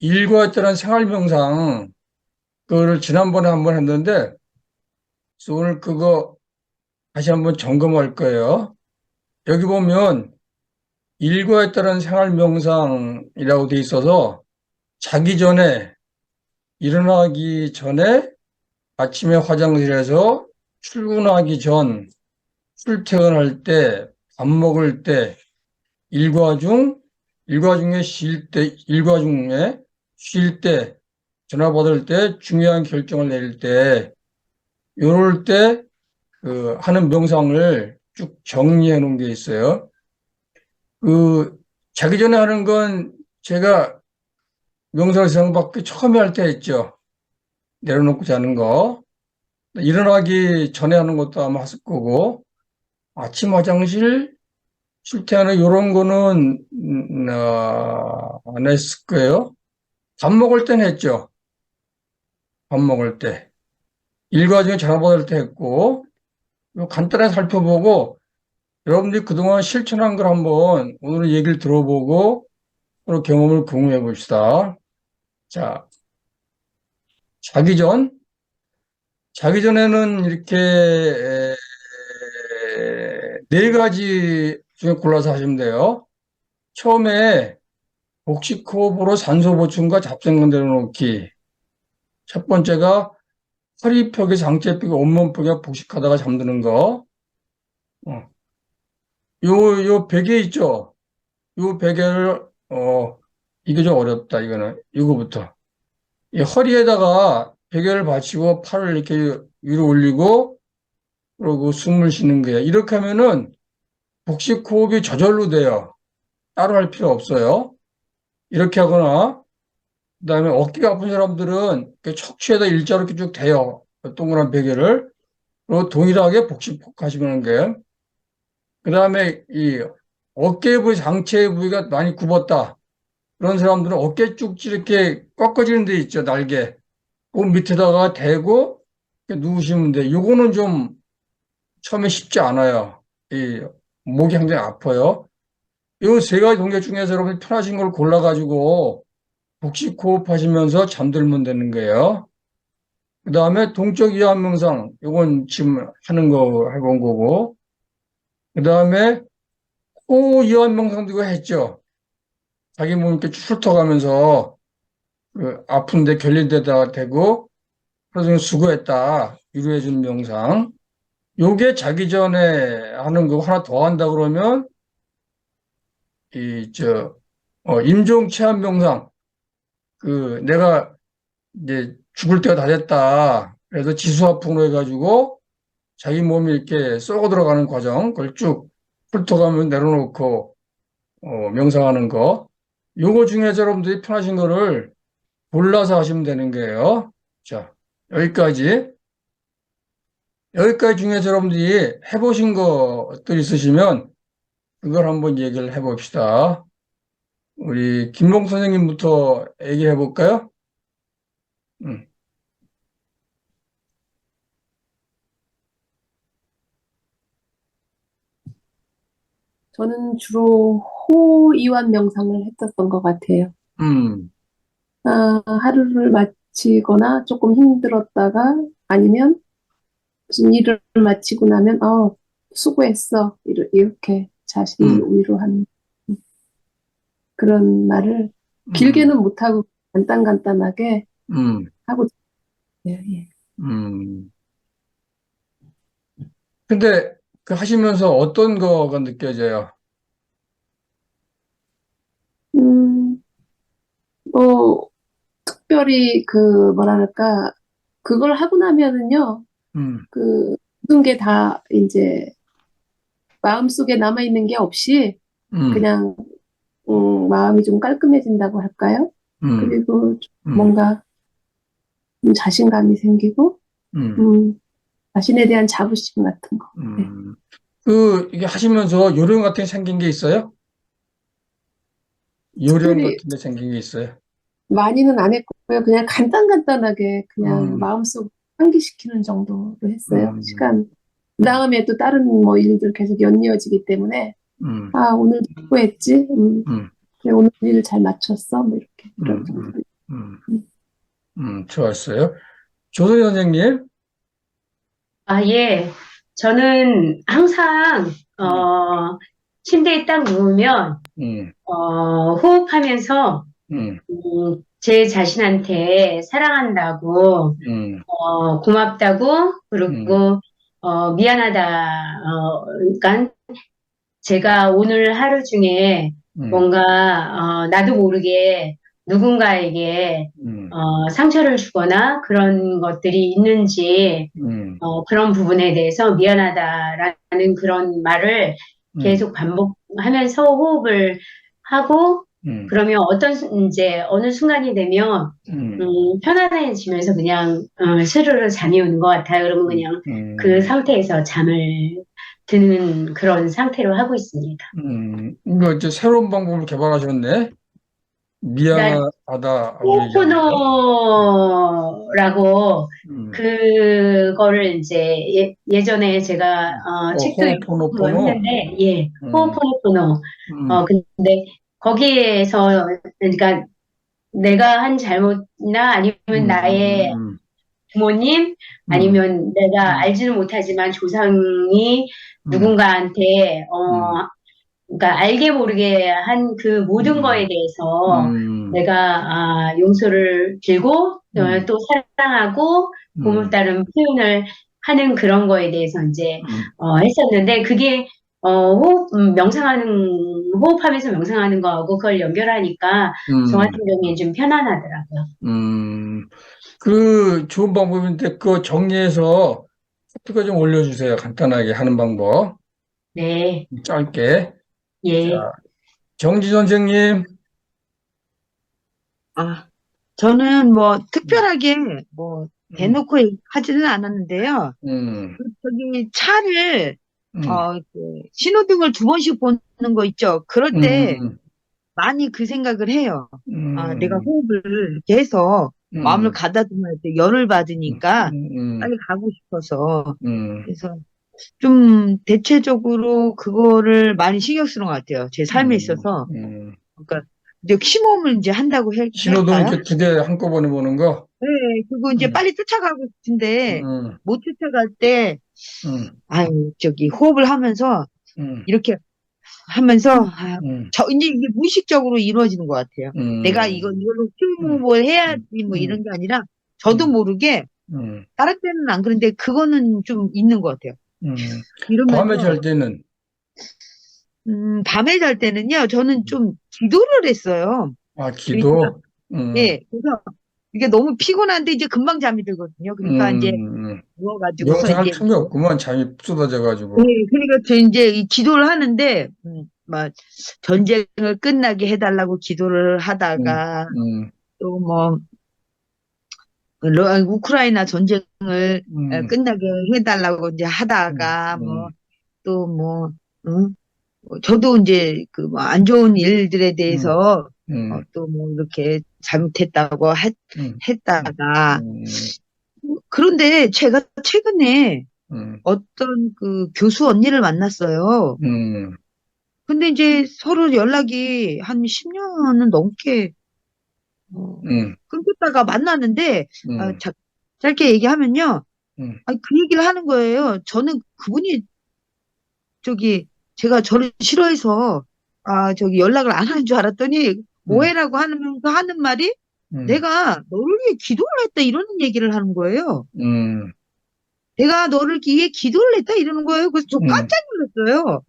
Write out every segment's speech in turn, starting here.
일과에 따른 생활 명상, 그거를 지난번에 한번 했는데, 그래서 오늘 그거 다시 한번 점검할 거예요. 여기 보면 일과에 따른 생활 명상이라고 돼 있어서 자기 전에, 일어나기 전에 아침에 화장실에서 출근하기 전, 출퇴근할 때, 밥 먹을 때, 일과 중, 일과 중에 쉴 때, 일과 중에 쉴 때, 전화 받을 때, 중요한 결정을 내릴 때, 이럴 때, 하는 명상을 쭉 정리해 놓은 게 있어요. 그, 자기 전에 하는 건 제가 명상 생각밖에 처음에 할 때 했죠. 내려놓고 자는 거. 일어나기 전에 하는 것도 아마 했을 거고, 아침 화장실, 출퇴하는 이런 거는, 안 했을 거예요. 밥 먹을 땐 했죠. 밥 먹을 때. 일과 중에 전화 받을 때 했고, 이거 간단하게 살펴보고, 여러분들이 그동안 실천한 걸 한번 오늘 얘기를 들어보고, 서로 경험을 공유해 봅시다. 자, 자기 전, 자기 전에는 이렇게 네 가지 중에 골라서 하시면 돼요. 처음에 복식 호흡으로 산소 보충과 잡생각 내려놓기. 첫 번째가 허리 펴기, 상체 펴기, 온몸 펴기 복식하다가 잠드는 거. 어. 요 베개 있죠? 요 베개를, 이게 좀 어렵다, 이거는. 이거부터. 이 허리에다가 베개를 받치고 팔을 이렇게 위로 올리고, 그리고 숨을 쉬는 거예요. 이렇게 하면은 복식 호흡이 저절로 돼요. 따로 할 필요 없어요. 이렇게 하거나, 그다음에 어깨가 아픈 사람들은 이렇게 척추에다 일자로 이렇게 쭉 대요. 동그란 베개를. 그리고 동일하게 복식하시면 게. 그다음에 이 어깨 부위, 상체 부위가 많이 굽었다. 그런 사람들은 어깨 쭉 이렇게 꺾어지는 데 있죠, 날개. 그 밑에다가 대고 이렇게 누우시면 돼. 요거는 좀 처음에 쉽지 않아요. 이 목이 굉장히 아파요. 이 세 가지 동작 중에서 여러분이 편하신 걸 골라가지고 복식 호흡하시면서 잠들면 되는 거예요. 그 다음에 동적 이완 명상, 이건 지금 하는 거 해본 거고. 그 다음에 호 이완 명상도 이거 했죠. 자기 몸 이렇게 쭉 훑어가면서 그 아픈데 결린 데다가 대고 하루 종일 수고했다. 위로해주는 명상. 요게 자기 전에 하는 거 하나 더 한다 그러면 임종 체험 명상. 내가 이제 죽을 때가 다 됐다. 그래서 지수화풍으로 해가지고 자기 몸이 이렇게 썩어 들어가는 과정, 그걸 쭉 훑어가면 내려놓고, 명상하는 거. 요거 중에서 여러분들이 편하신 거를 골라서 하시면 되는 거예요. 자, 여기까지. 여기까지 중에서 여러분들이 해보신 것들 있으시면 그걸 한번 얘기를 해봅시다. 우리 김봉 선생님부터 얘기해 볼까요? 음, 저는 주로 호이완 명상을 했었던 것 같아요. 음, 하루를 마치거나 조금 힘들었다가 아니면 무슨 일을 마치고 나면 수고했어. 이렇게 자신을 음, 위로하는 그런 말을 음, 길게는 못하고 간단간단하게 음, 하고 있어요. 예. 음. 근데 그 하시면서 어떤 거가 느껴져요? 음, 뭐 특별히 뭐랄까 그걸 하고 나면은요. 음, 모든 게 다 이제 마음속에 남아있는 게 없이 음, 그냥 마음이 좀 깔끔해진다고 할까요? 음, 그리고 좀 음, 뭔가 좀 자신감이 생기고 음, 음, 자신에 대한 자부심 같은 거. 네. 음. 이게 하시면서 요령 같은 게 생긴 게 있어요? 요령 특별히 같은 게 생긴 게 있어요? 많이는 안 했고요. 그냥 간단간단하게 그냥 음, 마음속 상기시키는 정도로 했어요. 음, 시간. 그다음에 또 다른 뭐 일들 계속 연이어지기 때문에 음, 오늘 수고했지? 음, 그래, 오늘 일 잘 마쳤어? 뭐 이렇게 그런 음. 정도. 음, 좋았어요. 조선 선생님, 아, 예. 저는 항상, 음, 침대에 딱 누우면, 음, 호흡하면서, 음, 제 자신한테 사랑한다고, 음, 고맙다고, 음, 그리고, 미안하다, 그러니까 제가 오늘 하루 중에 음, 뭔가, 나도 모르게 누군가에게, 음, 상처를 주거나 그런 것들이 있는지, 음, 그런 부분에 대해서 미안하다라는 그런 말을 음, 계속 반복하면서 호흡을 하고, 음, 그러면 이제 어느 순간이 되면, 음, 편안해지면서 그냥, 스르르 잠이 오는 것 같아요. 그러면 그냥 그 음, 상태에서 잠을 드는 그런 상태로 하고 있습니다. 이거 이제 새로운 방법을 개발하셨네? 그러니까 미안하다고 얘기하는 거? 호포노라고 음, 그거를 이제 예전에 제가 책도 읽고 호호포노포노? 했는데 예, 음, 호포노포노. 음, 근데 거기에서 그러니까 내가 한 잘못이나 아니면 나의 음, 부모님 음, 아니면 내가 음, 알지는 못하지만 조상이 음, 누군가한테 음, 그러니까 알게 모르게 한 그 모든 음, 거에 대해서 음, 내가 용서를 빌고 음, 또 사랑하고 음, 고맙다는 표현을 하는 그런 거에 대해서 이제 음, 했었는데 그게 호흡하면서 명상하는 거하고 그걸 연결하니까 저 음, 같은 경우에는 좀 편안하더라고요. 음. 그 좋은 방법인데 그 정리해서 토픽을 좀 올려주세요. 간단하게 하는 방법. 네, 짧게. 자, 예, 정지 선생님. 아, 저는 뭐 음, 특별하게 뭐 음, 대놓고 하지는 않았는데요. 음, 저기 차를 음, 신호등을 두 번씩 보는 거 있죠. 그럴 때 음, 많이 그 생각을 해요. 아, 내가 음, 호흡을 이렇게 해서 마음을 음, 가다듬을 때 열을 음, 받으니까 음, 빨리 가고 싶어서 음, 그래서 좀 대체적으로 그거를 많이 신경 쓰는 것 같아요. 제 삶에 음, 있어서. 음. 그러니까 이제 심호흡을 이제 한다고 신호등 할까요? 이렇게 두 개 한꺼번에 보는 거? 네, 그거 이제 음, 빨리 쫓아가고 싶은데, 음, 못 쫓아갈 때, 음, 아유, 저기, 호흡을 하면서, 음, 이렇게 하면서, 음, 이제 이게 무의식적으로 이루어지는 것 같아요. 내가 이걸로 음, 뭘 해야지, 음, 뭐 음, 이런 게 아니라, 저도 음, 모르게, 음, 다른 때는 안 그런데, 그거는 좀 있는 것 같아요. 음. 밤에 이러면서, 잘 때는, 밤에 잘 때는요, 저는 음. 좀 기도를 했어요. 아, 그러니까, 기도? 음, 예, 그래서, 이게 너무 피곤한데, 이제 금방 잠이 들거든요. 그러니까 이제, 음. 누워가지고서 명상할 이제 틈이 없구만, 잠이 네, 쏟아져가지고. 그러니까 저 이제 이 기도를 하는데, 막 전쟁을 끝나게 해달라고 기도를 음, 하다가 음, 또 뭐 우크라이나 전쟁을 음, 끝나게 해달라고 이제 음, 하다가 뭐 음, 또 뭐 저도 이제 그 뭐 안 좋은 일들에 음, 대해서 음, 또 뭐 이렇게 잘못했다고 음, 음, 했다가 음, 그런데 제가 최근에 음, 어떤 그 교수 언니를 만났어요. 음, 근데 이제 서로 연락이 한 10년은 넘게 어, 음, 끊겼다가 만나는데 음, 짧게 얘기하면요. 음, 아니, 그 얘기를 하는 거예요. 저는 그분이 저기 제가 저를 싫어해서 저기 연락을 안 하는 줄 알았더니 음, 오해라고 하면서 하는 말이 음, 내가 너를 위해 기도를 했다 이러는 얘기를 하는 거예요. 음, 내가 너를 위해 기도를 했다 이러는 거예요. 그래서 저 음, 깜짝 놀랐어요.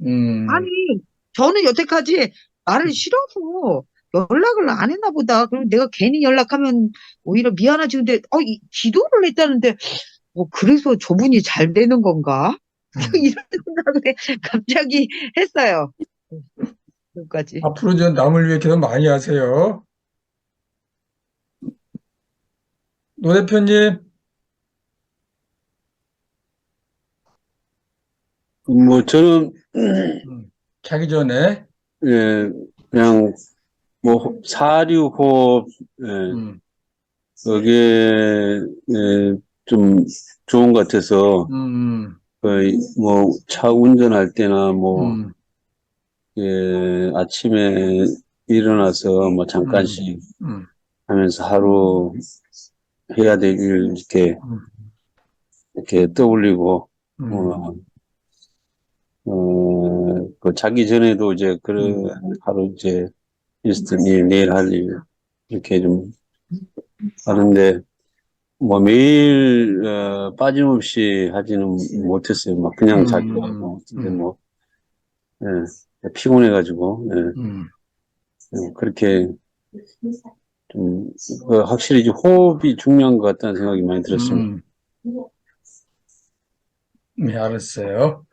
아니, 음, 저는 여태까지 나를 싫어서 연락을 안 했나 보다. 그럼 내가 괜히 연락하면 오히려 미안하지. 근데, 기도를 했다는데, 그래서 저분이 잘 되는 건가? 음. 이런 생각을 갑자기 했어요. 여기까지. 앞으로 저 남을 위해 기도 많이 하세요. 노 대표님, 저는, 자기 전에, 예, 그냥, 사류호흡, 예, 음, 좀 좋은 것 같아서, 음, 차 운전할 때나, 음, 아침에 일어나서 음, 잠깐씩 음, 하면서 하루 해야 될 일 이렇게 떠올리고, 어, 그 자기 전에도 이제 하루 이제 있었던 일, 내일 할 일, 이렇게 좀 하는데, 뭐 매일, 빠짐없이 하지는 못했어요. 막 그냥 자주 하고, 근데 뭐, 피곤해가지고, 그렇게 좀, 확실히 이제 호흡이 중요한 것 같다는 생각이 많이 들었습니다. 네, 알았어요.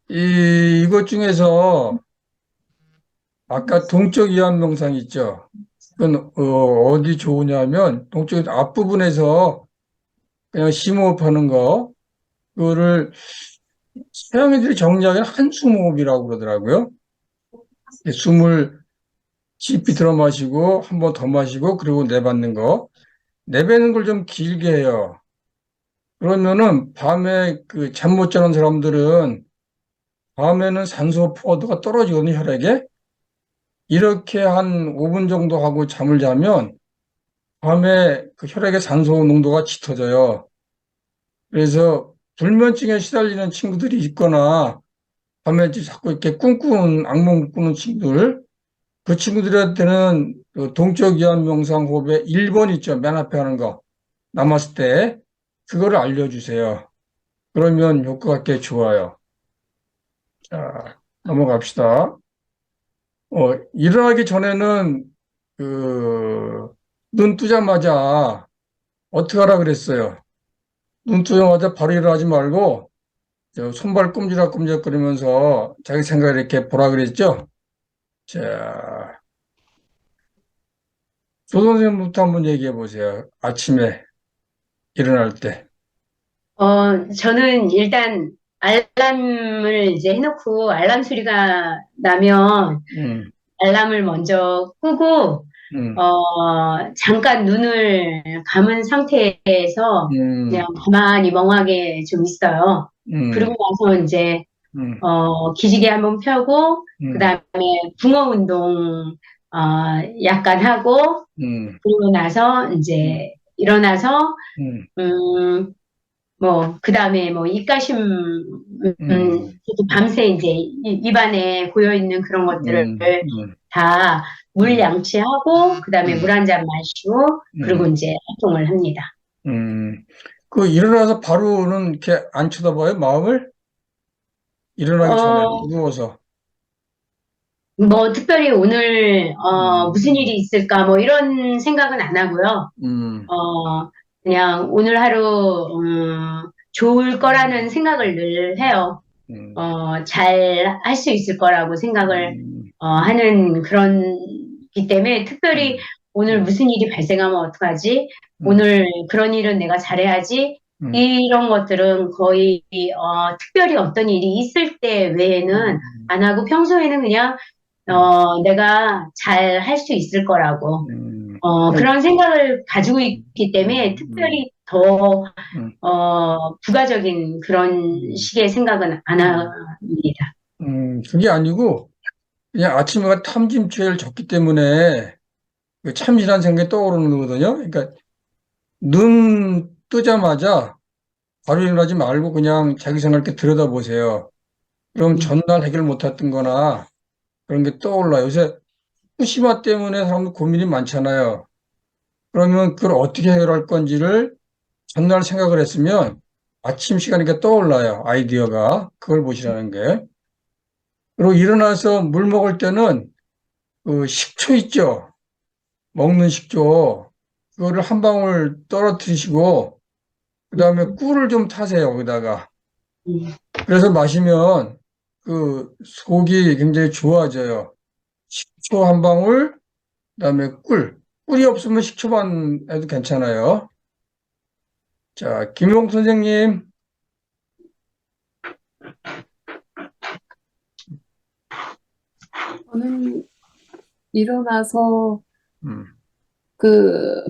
이것 중에서 아까 동적 이완 명상 있죠? 그건 어디 좋으냐면 동쪽 앞부분에서 그냥 심호흡하는 거 그거를 서양인들이 정리하기는 한숨 호흡이라고 그러더라고요. 숨을 깊이 들어 마시고 한 번 더 마시고 그리고 내뱉는 거. 내뱉는 걸 좀 길게 해요. 그러면은 밤에 그 잠 못 자는 사람들은 밤에는 산소 포화도가 떨어지거든요, 혈액에. 이렇게 한 5분 정도 하고 잠을 자면 밤에 그 혈액의 산소 농도가 짙어져요. 그래서 불면증에 시달리는 친구들이 있거나 밤에 자꾸 이렇게 악몽 꾸는 친구들, 그 친구들한테는 그 동적 이완 명상 호흡의 1번 있죠. 맨 앞에 하는 거. 남았을 때 그거를 알려주세요. 그러면 효과가 꽤 좋아요. 자, 넘어갑시다. 일어나기 전에는 눈 뜨자마자 어떻게 하라 그랬어요? 눈 뜨자마자 바로 일어나지 말고 저 손발 꼼지락꼼지락 거리면서 자기 생각을 이렇게 보라 그랬죠? 자, 조 선생님부터 한번 얘기해 보세요. 아침에 일어날 때. 저는 일단 알람을 이제 해놓고 알람 소리가 나면 음, 알람을 먼저 끄고, 음, 잠깐 눈을 감은 상태에서 그냥 음, 가만히 멍하게 좀 있어요. 그러고 음, 나서 이제, 음, 기지개 한번 펴고, 그 음, 다음에 붕어 운동, 약간 하고, 그러고 나서 음, 이제 일어나서, 음, 음, 그 다음에 입가심, 음, 저도 밤새 이제 입안에 고여있는 그런 것들을 음, 다 물 음, 양치하고, 그 다음에 물 음, 한 잔 마시고, 그리고 음, 이제 활동을 합니다. 일어나서 바로는 이렇게 안 쳐다봐요, 마음을? 일어나기 전에, 어, 누워서. 특별히 오늘, 음, 무슨 일이 있을까, 이런 생각은 안 하고요. 음, 그냥 오늘 하루, 좋을 거라는 생각을 늘 해요. 음, 잘 할 수 있을 거라고 생각을, 음, 하는 그런기 때문에 특별히 음, 오늘 음, 무슨 일이 발생하면 어떡하지? 음, 오늘 그런 일은 내가 잘해야지? 음, 이런 것들은 거의, 특별히 어떤 일이 있을 때 외에는 음, 안 하고 평소에는 그냥, 음, 내가 잘 할 수 있을 거라고, 음, 그런 생각을 가지고 음, 있기 때문에 음, 특별히 더, 음, 부가적인 그런 음, 식의 생각은 안 음, 합니다. 그게 아니고, 그냥 아침에 탐짐죄를 졌기 때문에 그 참신한 생각이 떠오르는 거거든요. 그러니까 눈 뜨자마자 바로 일어나지 말고 그냥 자기 생각 이렇게 들여다보세요. 그럼 음, 전날 해결 못했던 거나 그런 게 떠올라요. 요새 후쿠시마 때문에 사람들 고민이 많잖아요. 그러면 그걸 어떻게 해결할 건지를 전날 생각을 했으면 아침 시간이니까 떠올라요. 아이디어가. 그걸 보시라는 게. 그리고 일어나서 물 먹을 때는 그 식초 있죠. 먹는 식초. 그거를 한 방울 떨어뜨리시고 그다음에 꿀을 좀 타세요. 거기다가. 음, 그래서 마시면 그 속이 굉장히 좋아져요. 식초 한 방울, 그다음에 꿀. 꿀이 없으면 식초만 해도 괜찮아요. 자, 김용 선생님. 저는 일어나서 음, 그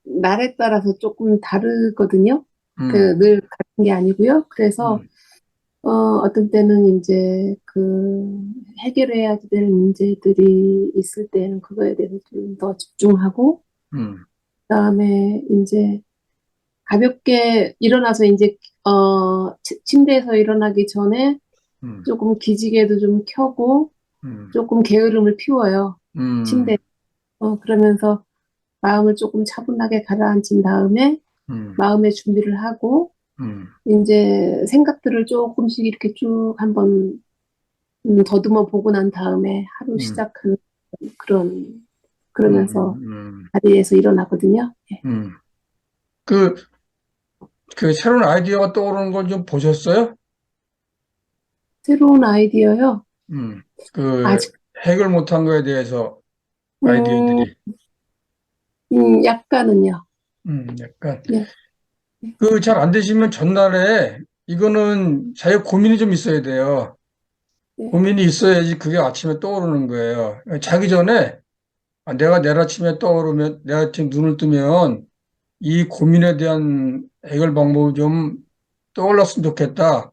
날에 따라서 조금 다르거든요. 음, 늘 같은 게 아니고요. 그래서 음, 어떤 때는 이제 해결해야 될 문제들이 있을 때는 그거에 대해서 좀 더 집중하고, 음, 그다음에 이제 가볍게 일어나서 이제, 침대에서 일어나기 전에 음, 조금 기지개도 좀 켜고, 음, 조금 게으름을 피워요. 침대. 음, 그러면서 마음을 조금 차분하게 가라앉힌 다음에 음, 마음의 준비를 하고, 음, 이제 생각들을 조금씩 이렇게 쭉 한번 더듬어 보고 난 다음에 하루 음, 시작하는 그런, 그러면서 음, 자리에서 일어나거든요. 예. 음. 그, 그 새로운 아이디어가 떠오르는 걸 좀 보셨어요? 새로운 아이디어요. 그 아직, 해결 못한 거에 대해서 음, 아이디어들이, 약간은요. 약간. 네, 그 잘 안 되시면 전날에 이거는 자기 고민이 좀 있어야 돼요. 네, 고민이 있어야지 그게 아침에 떠오르는 거예요. 자기 전에 내가 내일 아침에 떠오르면, 내가 아침 눈을 뜨면 이 고민에 대한 해결 방법이 좀 떠올랐으면 좋겠다.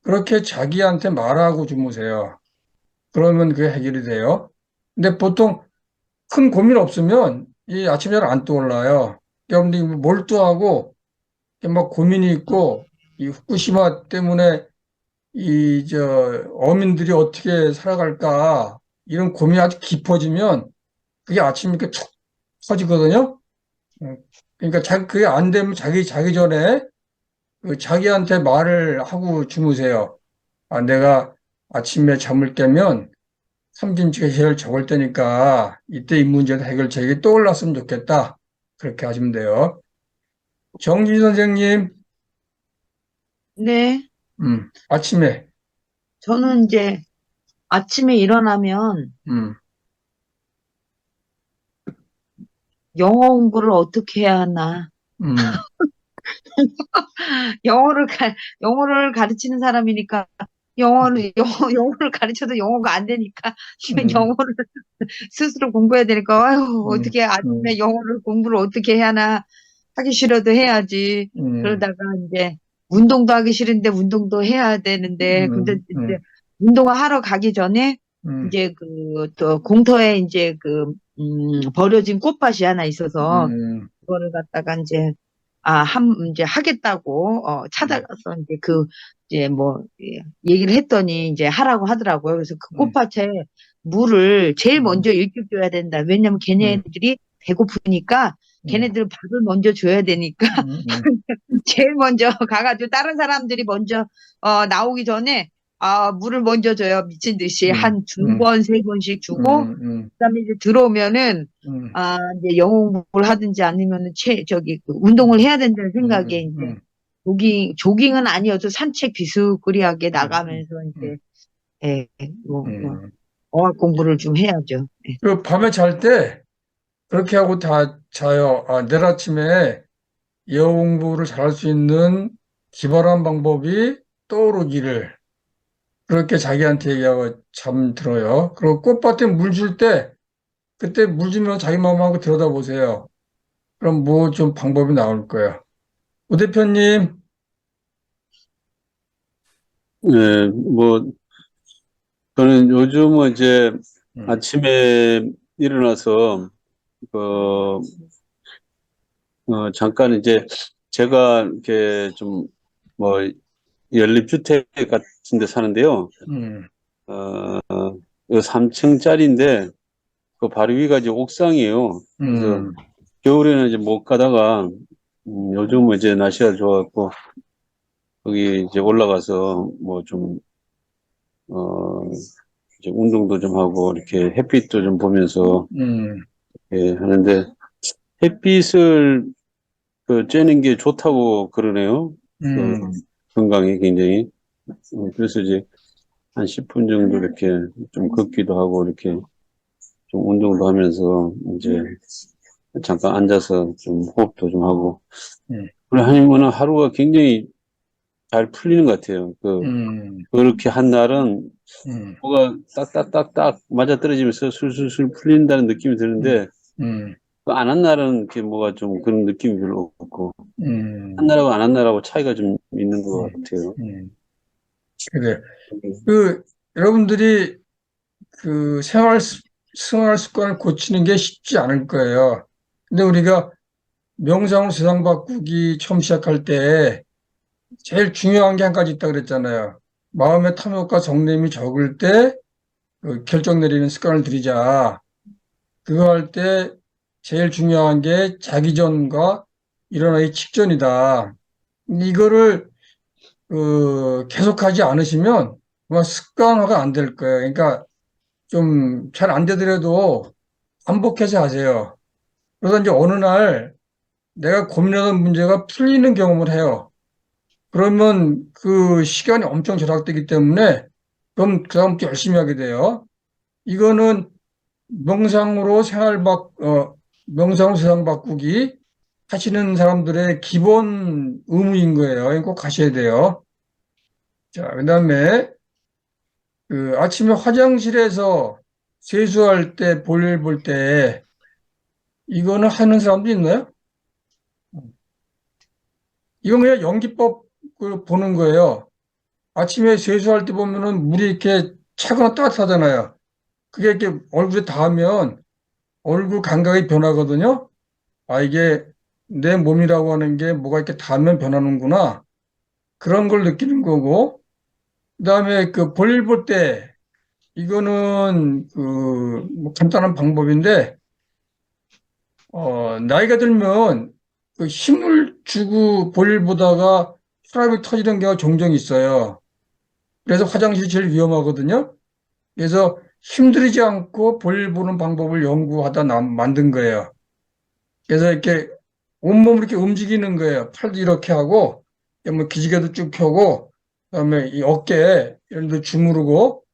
그렇게 자기한테 말하고 주무세요. 그러면 그게 해결이 돼요. 근데 보통 큰 고민 없으면 이 아침에 잘 안 떠올라요. 그러니까 몰두하고 막 고민이 있고 이 후쿠시마 때문에 어민들이 어떻게 살아갈까 이런 고민이 아주 깊어지면 그게 아침에 이렇게 툭 터지거든요. 어, 그러니까 그게 안 되면 자기 전에 그 자기한테 말을 하고 주무세요. 내가 아침에 잠을 깨면 삼진체계를 적을 테니까 이때 이 문제는 해결책이 떠올랐으면 좋겠다. 그렇게 하시면 돼요. 정지 선생님, 네. 아침에, 저는 이제 아침에 일어나면 음, 영어 공부를 어떻게 해야 하나. 음, 영어를 가르치는 사람이니까 영어를 가르쳐도 영어가 안 되니까 음, 영어를 스스로 공부해야 되니까 아유 음, 어떻게 음, 아침에 영어를 공부를 어떻게 해야 하나 하기 싫어도 해야지 음, 그러다가 이제 운동도 하기 싫은데 운동도 해야 되는데 근데 음, 이제 음, 운동을 하러 가기 전에 음, 이제 또 공터에 이제 버려진 꽃밭이 하나 있어서 음, 그거를 갖다가 이제 이제 하겠다고 음, 찾아가서 이제 이제 뭐 얘기를 했더니 이제 하라고 하더라고요. 그래서 그 음, 꽃밭에 물을 제일 음, 먼저 일찍 줘야 된다. 왜냐면 음, 걔네들이 배고프니까 음, 걔네들 밥을 먼저 줘야 되니까 음, 제일 먼저 가가지고 다른 사람들이 먼저 나오기 전에 물을 먼저 줘요. 미친 듯이 음, 한 두 음, 번, 세 번씩 주고 음, 그다음에 이제 들어오면은 음, 이제 영어 공부를 하든지 아니면은 운동을 해야 된다는 생각에 음, 이제 조깅은 아니어도 산책 비스무리하게 나가면서 음, 이제 예, 뭐 음. 어학 공부를 좀 해야죠. 예. 그 밤에 잘 때 그렇게 하고 다 자요. 내일 아침에 영어 공부를 잘할 수 있는 기발한 방법이 떠오르기를 그렇게 자기한테 얘기하고 잠들어요. 그리고 꽃밭에 물 줄 때 그때 물 주면 자기 마음하고 들여다보세요. 그럼 뭐 좀 방법이 나올 거예요. 우 대표님, 네, 뭐, 저는 요즘은 이제 음, 아침에 일어나서, 그, 잠깐 이제 제가 이렇게 좀, 뭐, 연립주택 같은 데 사는데요. 음, 3층짜리인데, 그 바로 위가 이제 옥상이에요. 그래서 음, 겨울에는 이제 못 가다가, 요즘은 이제 날씨가 좋아갖고, 거기 이제 올라가서 뭐 좀, 이제 운동도 좀 하고, 이렇게 햇빛도 좀 보면서, 음, 예, 하는데, 햇빛을 쬐는 게 좋다고 그러네요. 그, 음, 건강에 굉장히. 그래서 이제 한 10분 정도 이렇게 좀 걷기도 하고, 이렇게 좀 운동도 하면서, 이제 잠깐 앉아서 좀 호흡도 좀 하고, 음, 그래 하면은 하루가 굉장히 잘 풀리는 것 같아요. 음, 그렇게 한 날은 음, 뭐가 딱딱딱딱 맞아떨어지면서 술술술 풀린다는 느낌이 음, 드는데, 음, 안 한 날은 이렇게 뭐가 좀 그런 느낌이 별로 없고, 한 음, 날하고 안 한 날하고 차이가 좀 있는 것 음, 같아요. 음. 그래. 그, 여러분들이 그 생활 습관을 고치는 게 쉽지 않을 거예요. 근데 우리가 명상으로 세상 바꾸기 처음 시작할 때 제일 중요한 게 한 가지 있다 그랬잖아요. 마음의 탐욕과 정념이 적을 때 결정 내리는 습관을 들이자. 그거 할 때 제일 중요한 게 자기 전과 일어나기 직전이다. 이거를 계속하지 않으시면 아마 습관화가 안 될 거예요. 그러니까 좀 잘 안 되더라도 반복해서 하세요. 그러다 이제 어느 날 내가 고민하던 문제가 풀리는 경험을 해요. 그러면 그 시간이 엄청 절약되기 때문에 그럼 그다음부터 열심히 하게 돼요. 이거는 명상으로 명상으로 세상 바꾸기 하시는 사람들의 기본 의무인 거예요. 이거 꼭 하셔야 돼요. 자, 그다음에 그 아침에 화장실에서 세수할 때 볼일 볼 때 이거는 하는 사람도 있나요? 이건 그냥 연기법 보는 거예요. 아침에 세수할 때 보면은 물이 이렇게 차거나 따뜻하잖아요. 그게 이렇게 얼굴에 닿으면 얼굴 감각이 변하거든요. 아, 이게 내 몸이라고 하는 게 뭐가 이렇게 닿으면 변하는구나. 그런 걸 느끼는 거고. 그다음에 그 볼일 볼 때 이거는 뭐 간단한 방법인데 나이가 들면 그 힘을 주고 볼일 보다가 혈압이 터지는 경우가 종종 있어요. 그래서 화장실이 제일 위험하거든요. 그래서 힘들이지 않고 볼일 보는 방법을 연구하다 만든 거예요. 그래서 이렇게 온몸을 이렇게 움직이는 거예요. 팔도 이렇게 하고, 뭐 기지개도 쭉 펴고, 그다음에 이 어깨 이런 데 주무르고,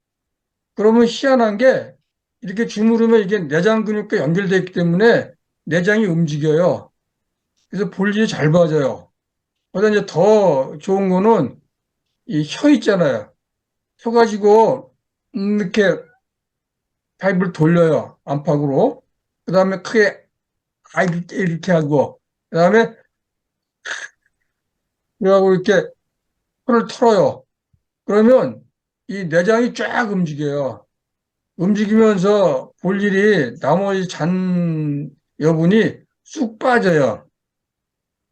그러면 희한한 게 이렇게 주무르면 이게 내장 근육과 연결되어 있기 때문에 내장이 움직여요. 그래서 볼 일이 잘 봐져요. 그러다 이제 더 좋은 거는 이 혀 있잖아요. 혀 가지고 이렇게 파이브를 돌려요. 안팎으로. 그 다음에 크게 아 이렇게 하고 그 다음에 그러고 이렇게 혀를 털어요. 그러면 이 내장이 쫙 움직여요. 움직이면서 볼 일이 나머지 잔 여분이 쑥 빠져요.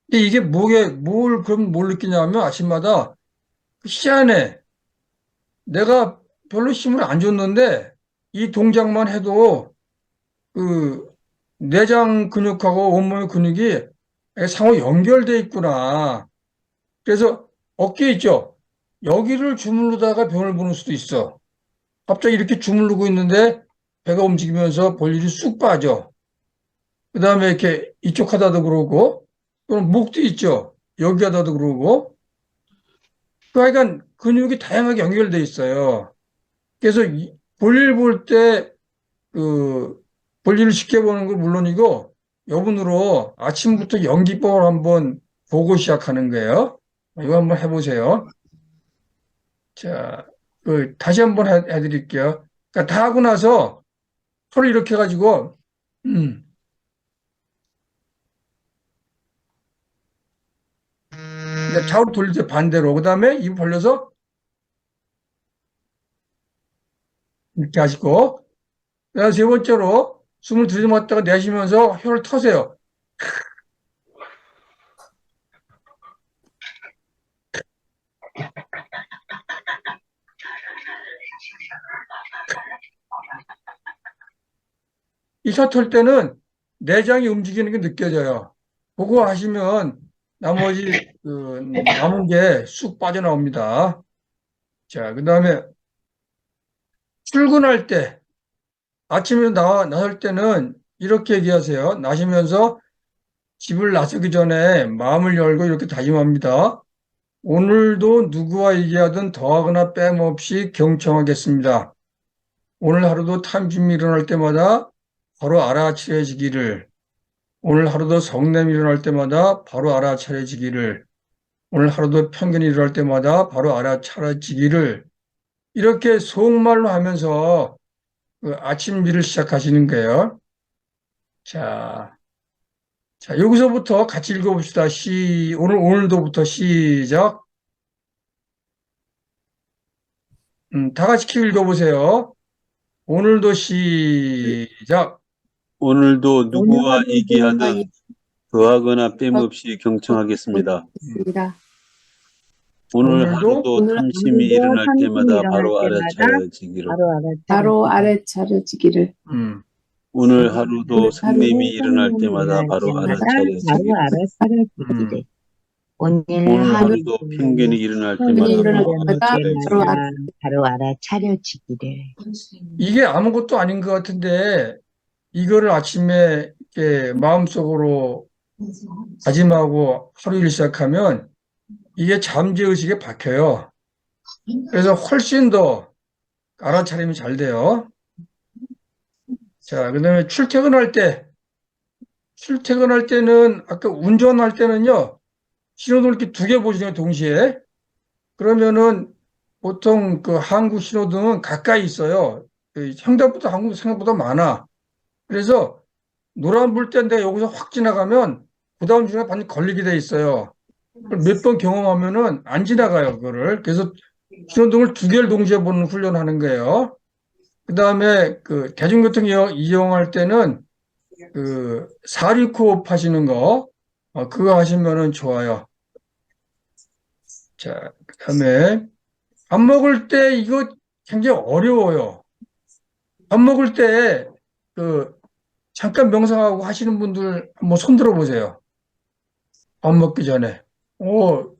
근데 이게 그럼 뭘 느끼냐면 아침마다 희한해. 내가 별로 힘을 안 줬는데 이 동작만 해도 그 내장 근육하고 온몸의 근육이 상호 연결돼 있구나. 그래서 어깨 있죠? 여기를 주무르다가 병을 보는 수도 있어. 갑자기 이렇게 주무르고 있는데 배가 움직이면서 볼 일이 쑥 빠져. 그 다음에 이렇게 이쪽 하다도 그러고, 또는 목도 있죠? 여기 하다도 그러고. 그러니까 근육이 다양하게 연결돼 있어요. 그래서 볼일 볼 때, 그, 볼일을 쉽게 보는 건 물론이고, 여분으로 아침부터 연기법을 한번 보고 시작하는 거예요. 이거 한번 해보세요. 자, 다시 한번 해드릴게요. 그러니까 다 하고 나서 손을 이렇게 해가지고, 음, 그러니까 좌우로 돌릴 때 반대로. 그 다음에 입 벌려서 이렇게 하시고, 그다음 세 번째로 숨을 들이마셨다가 내쉬면서 혀를 터세요. 이 혀 털 때는 내장이 움직이는 게 느껴져요. 그거 하시면 나머지 남은 게 쑥 빠져나옵니다. 자, 그다음에 출근할 때 아침에 나설 때는 이렇게 얘기하세요. 나시면서 집을 나서기 전에 마음을 열고 이렇게 다짐합니다. 오늘도 누구와 얘기하든 더하거나 빼먹없이 경청하겠습니다. 오늘 하루도 탐심이 일어날 때마다 바로 알아차려지기를, 오늘 하루도 성냄이 일어날 때마다 바로 알아차려지기를, 오늘 하루도 편견이 일어날 때마다 바로 알아차려지기를, 이렇게 속말로 하면서 그 아침 일을 시작하시는 거예요. 자, 자, 여기서부터 같이 읽어봅시다. 오늘도부터 시작. 다 같이 읽어보세요. 오늘도 시작. 오늘도 누구와 오늘도 이기하든 더하거나 뺨없이 경청하겠습니다. 있습니다. 오늘 오늘도 하루도 오늘 탐심이 일어날 탐심이 때마다 일어날 바로 때마다 알아차려지기를. 바로 아래 차려지기를. 음, 오늘 하루도 오늘 성냄이 일어날 때마다 바로 바로 알아차려지기를. 알아차려지기를. 오늘 오늘 하루 하루도 편견이 일어날 편견이 때마다 일어날 바로 때마다 알아차려지기를. 바로 알아차려지기를. 이게 아무것도 아닌 것 같은데 이거를 아침에 이렇게 마음속으로 다짐하고 하루를 시작하면 이게 잠재의식에 박혀요. 그래서 훨씬 더 알아차림이 잘 돼요. 자, 그다음에 출퇴근할 때는 아까 운전할 때는요. 신호등을 이렇게 두 개 보시잖아요, 동시에. 그러면은 보통 그 한국 신호등은 가까이 있어요. 생각보다 한국 생각보다 많아. 그래서 노란불 때 내가 여기서 확 지나가면 그다음 중에 반드시 걸리게 돼 있어요. 몇 번 경험하면은 안 지나가요, 그거를. 그래서 신호등을 두 개를 동시에 보는 훈련하는 거예요. 그다음에 그 대중교통 이용할 때는 그 469업 하시는 거, 그거 하시면은 좋아요. 자, 그다음에 밥 먹을 때 이거 굉장히 어려워요. 밥 먹을 때 그 잠깐 명상하고 하시는 분들 한번 손 들어 보세요. 밥 먹기 전에. 오,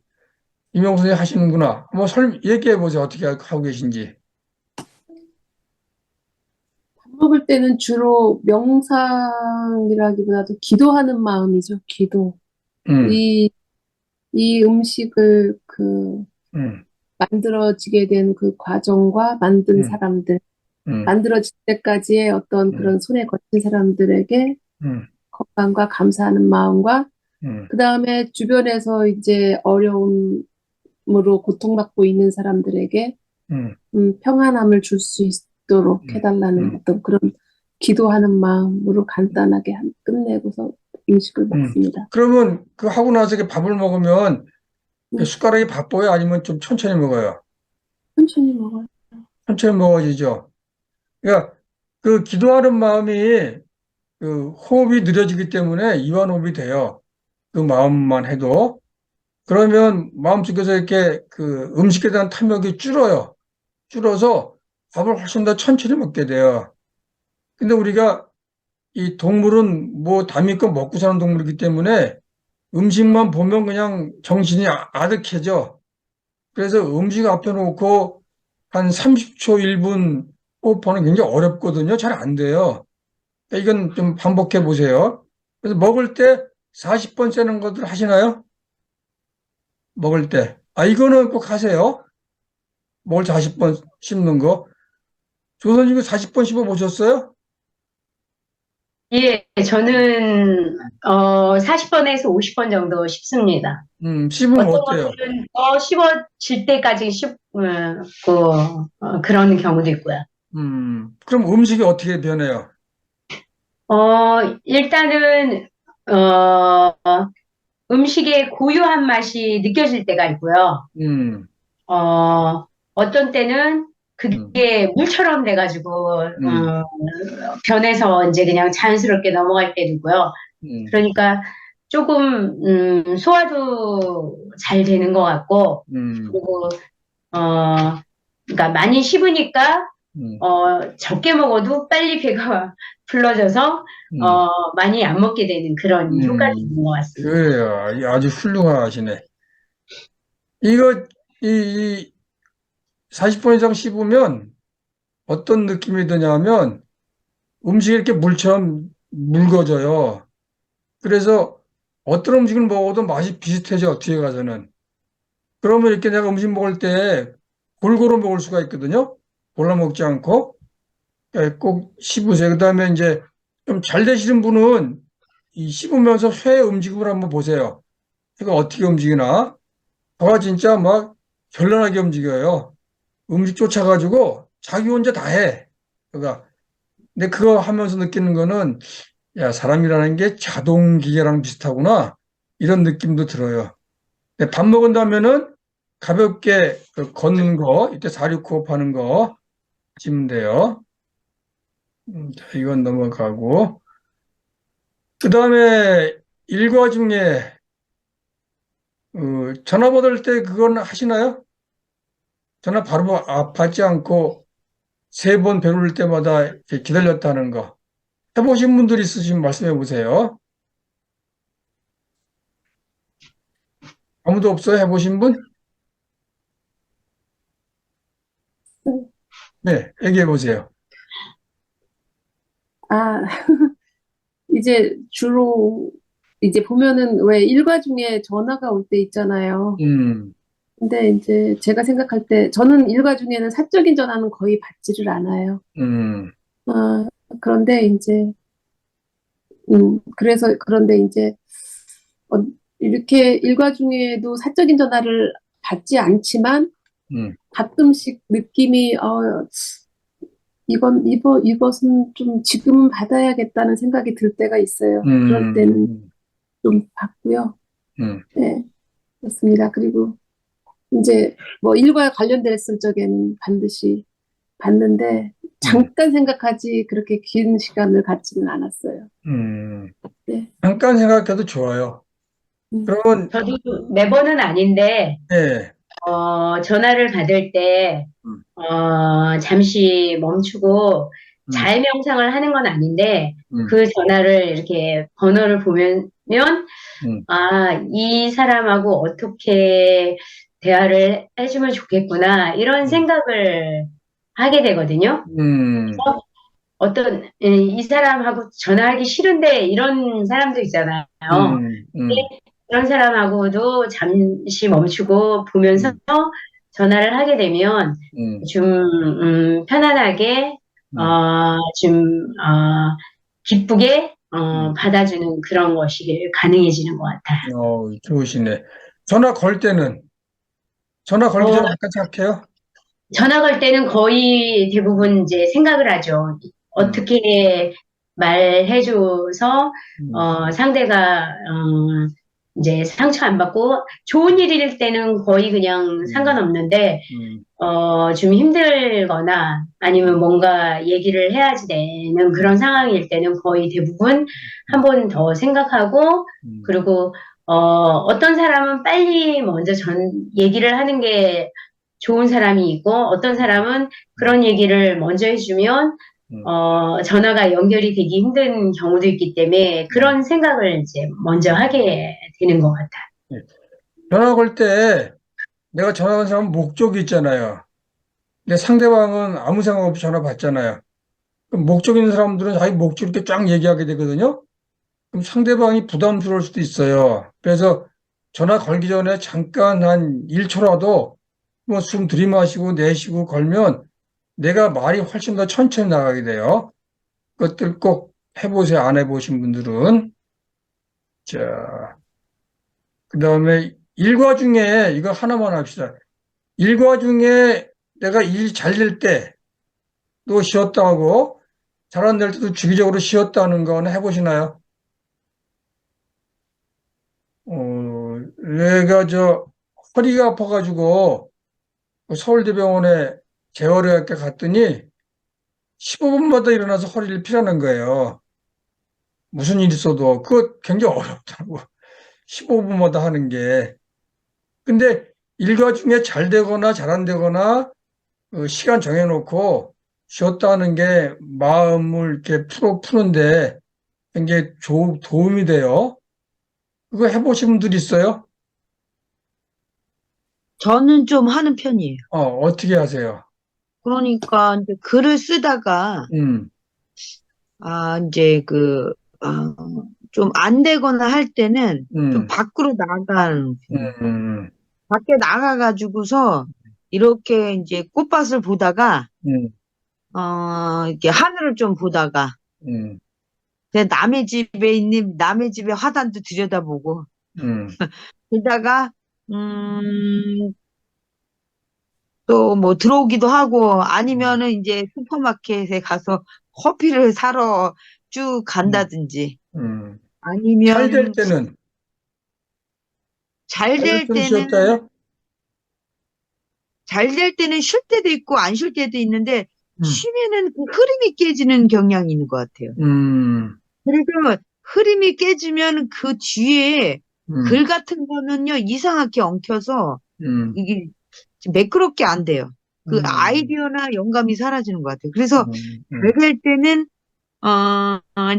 이명수 선생님 하시는구나. 한번 얘기해 보세요. 어떻게 하고 계신지. 밥 먹을 때는 주로 명상이라기보다도 기도하는 마음이죠. 기도. 음, 이 음식을 그 음, 만들어지게 된 그 과정과 만든 음, 사람들, 음, 만들어질 때까지의 어떤 그런 손에 거친 사람들에게 음, 건강과 감사하는 마음과 음, 그 다음에 주변에서 이제 어려움으로 고통받고 있는 사람들에게 음, 평안함을 줄 수 있도록 해달라는 음, 어떤 그런 기도하는 마음으로 간단하게 끝내고서 음식을 음. 먹습니다. 그러면 그 하고 나서 이렇게 밥을 먹으면 음, 숟가락이 바빠요? 아니면 좀 천천히 먹어요? 천천히 먹어요. 천천히 먹어지죠. 그러니까 그 기도하는 마음이 그 호흡이 느려지기 때문에 이완호흡이 돼요. 그 마음만 해도. 그러면 마음속에서 이렇게 그 음식에 대한 탐욕이 줄어요. 줄어서 밥을 훨씬 더 천천히 먹게 돼요. 근데 우리가 이 동물은 뭐 담임껏 먹고 사는 동물이기 때문에 음식만 보면 그냥 정신이 아득해져. 그래서 음식 앞에 놓고 한 30초, 1분 호흡하는 게 굉장히 어렵거든요. 잘 안 돼요. 그러니까 이건 좀 반복해 보세요. 그래서 먹을 때 40번 세는 것들 하시나요? 먹을 때. 이거는 꼭 하세요. 먹을 때 40번 씹는 거. 조선 이거 40번 씹어 보셨어요? 예, 저는 40번에서 50번 정도 씹습니다. 씹으면 어떤 어때요? 것들은 더 씹어질 때까지 씹고 그런 경우도 있고요. 그럼 음식이 어떻게 변해요? 일단은 어, 음식의 고유한 맛이 느껴질 때가 있고요. 음, 어떤 때는 음, 그게 물처럼 돼가지고 음, 변해서 이제 그냥 자연스럽게 넘어갈 때도 있고요. 음, 그러니까 조금 소화도 잘 되는 것 같고 음, 그리고 그러니까 많이 씹으니까 음, 적게 먹어도 빨리 배가 불러져서 음, 많이 안 먹게 되는 그런 효과가 있는 것 같습니다. 그래요. 아주 훌륭하시네. 이거, 이 40번 이상 씹으면 어떤 느낌이 드냐면 음식이 이렇게 물처럼 묽어져요. 그래서 어떤 음식을 먹어도 맛이 비슷해져, 뒤에 가서는. 그러면 이렇게 내가 음식 먹을 때 골고루 먹을 수가 있거든요. 골라 먹지 않고. 꼭 씹으세요. 그 다음에 이제 좀 잘 되시는 분은 이 씹으면서 회 움직임을 한번 보세요. 회가 어떻게 움직이나. 저가 진짜 막 현란하게 움직여요. 음식 쫓아가지고 자기 혼자 다 해. 그가. 근데 그거 하면서 느끼는 거는 야, 사람이라는 게 자동 기계랑 비슷하구나. 이런 느낌도 들어요. 근데 밥 먹은 다음에는 가볍게 걷는 거, 이때 469호흡 하는 거 하시면 돼요. 자, 이건 넘어가고. 그 다음에 일과 중에, 전화 받을 때 그건 하시나요? 전화 바로 받지 않고 3번 배울 때마다 이렇게 기다렸다는 거. 해보신 분들 있으시면 말씀해 보세요. 아무도 없어요? 해보신 분? 네, 얘기해 보세요. 아, 이제 주로 이제 보면은 왜 일과 중에 전화가 올 때 있잖아요. 음, 근데 이제 제가 생각할 때 저는 일과 중에는 사적인 전화는 거의 받지를 않아요. 음, 아, 그런데 이제 그런데 이제 어, 이렇게 일과 중에도 사적인 전화를 받지 않지만 음, 가끔씩 느낌이 이것은 좀 지금은 받아야겠다는 생각이 들 때가 있어요. 그럴 때는 음, 좀 받고요. 음, 네, 그렇습니다. 그리고 이제 뭐 일과 관련됐을 적에는 반드시 받는데 음, 잠깐 생각하지 그렇게 긴 시간을 갖지는 않았어요. 음. 네. 잠깐 생각해도 좋아요. 음, 그러면, 저도 매번은 아닌데, 예, 전화를 받을 때, 음, 잠시 멈추고 음, 자해 명상을 하는 건 아닌데, 음, 그 전화를 이렇게 번호를 보면, 음, 이 사람하고 어떻게 대화를 해주면 좋겠구나, 이런 음, 생각을 하게 되거든요. 음, 이 사람하고 전화하기 싫은데, 이런 사람도 있잖아요. 음, 그런 사람하고도 잠시 멈추고 보면서 음, 전화를 하게 되면 음, 좀, 편안하게, 음. 기쁘게, 음. 받아주는 그런 것이 가능해지는 것 같아요. 좋으시네. 전화 걸 때는, 전화 걸기 어, 전에 잠깐 생각해요? 전화 걸 때는 거의 대부분 이제 생각을 하죠. 음, 어떻게 말해줘서, 음, 상대가, 이제 상처 안 받고 좋은 일일 때는 거의 그냥 음, 상관없는데, 음, 좀 힘들거나 아니면 뭔가 얘기를 해야지 되는 그런 상황일 때는 거의 대부분 한 음, 번 더 생각하고, 음, 그리고, 어떤 사람은 빨리 먼저 얘기를 하는 게 좋은 사람이 있고, 어떤 사람은 음, 그런 얘기를 먼저 해주면, 음, 전화가 연결이 되기 힘든 경우도 있기 때문에 음. 그런 생각을 이제 먼저 하게 되는 것 같아요. 예. 전화 걸 때 내가 전화하는 사람은 목적이 있잖아요. 근데 상대방은 아무 생각 없이 전화 받잖아요. 그럼 목적 있는 사람들은 자기 목적 이렇게 쫙 얘기하게 되거든요. 그럼 상대방이 부담스러울 수도 있어요. 그래서 전화 걸기 전에 잠깐 한 1초라도 뭐 숨 들이마시고 내쉬고 걸면 내가 말이 훨씬 더 천천히 나가게 돼요. 그것들 꼭 해보세요. 안 해보신 분들은. 자, 그 다음에 일과 중에 이거 하나만 합시다. 일과 중에 내가 일 잘 될 때 또 쉬었다 하고 잘 안 될 때도 주기적으로 쉬었다는 거는 해보시나요? 내가 허리가 아파가지고 서울대병원에 재활의학과 갔더니 15분마다 일어나서 허리를 피라는 거예요. 무슨 일 있어도 그거 굉장히 어렵다고. 15분마다 하는 게. 근데 일과 중에 잘 되거나 잘 안 되거나 시간 정해놓고 쉬었다 하는 게 마음을 이렇게 푸는데 굉장히 도움이 돼요. 그거 해보신 분들 있어요? 저는 좀 하는 편이에요. 어떻게 하세요? 그러니까 이제 글을 쓰다가 음, 이제 좀 안 되거나 할 때는 좀 음, 밖으로 나가는 편이에요. 음, 밖에 나가가지고서 이렇게 이제 꽃밭을 보다가 음, 이렇게 하늘을 좀 보다가 음, 남의 집에 화단도 들여다보고 음, 그러다가 또 뭐 들어오기도 하고 음, 아니면은 이제 슈퍼마켓에 가서 커피를 사러 쭉 음, 간다든지 음. 잘 될 아니면 때는, 잘 잘 될 될 때는 때는 쉬었다 해요? 잘 될 때는 쉴 때도 있고 안 쉴 때도 있는데 음, 쉬면은 그 흐름이 깨지는 경향이 있는 것 같아요. 그래서 흐름이 깨지면 그 뒤에 글 음, 같은 거는요, 이상하게 엉켜서 음, 이게 매끄럽게 안 돼요. 그 음, 아이디어나 영감이 사라지는 것 같아요. 그래서 잘 음, 될 때는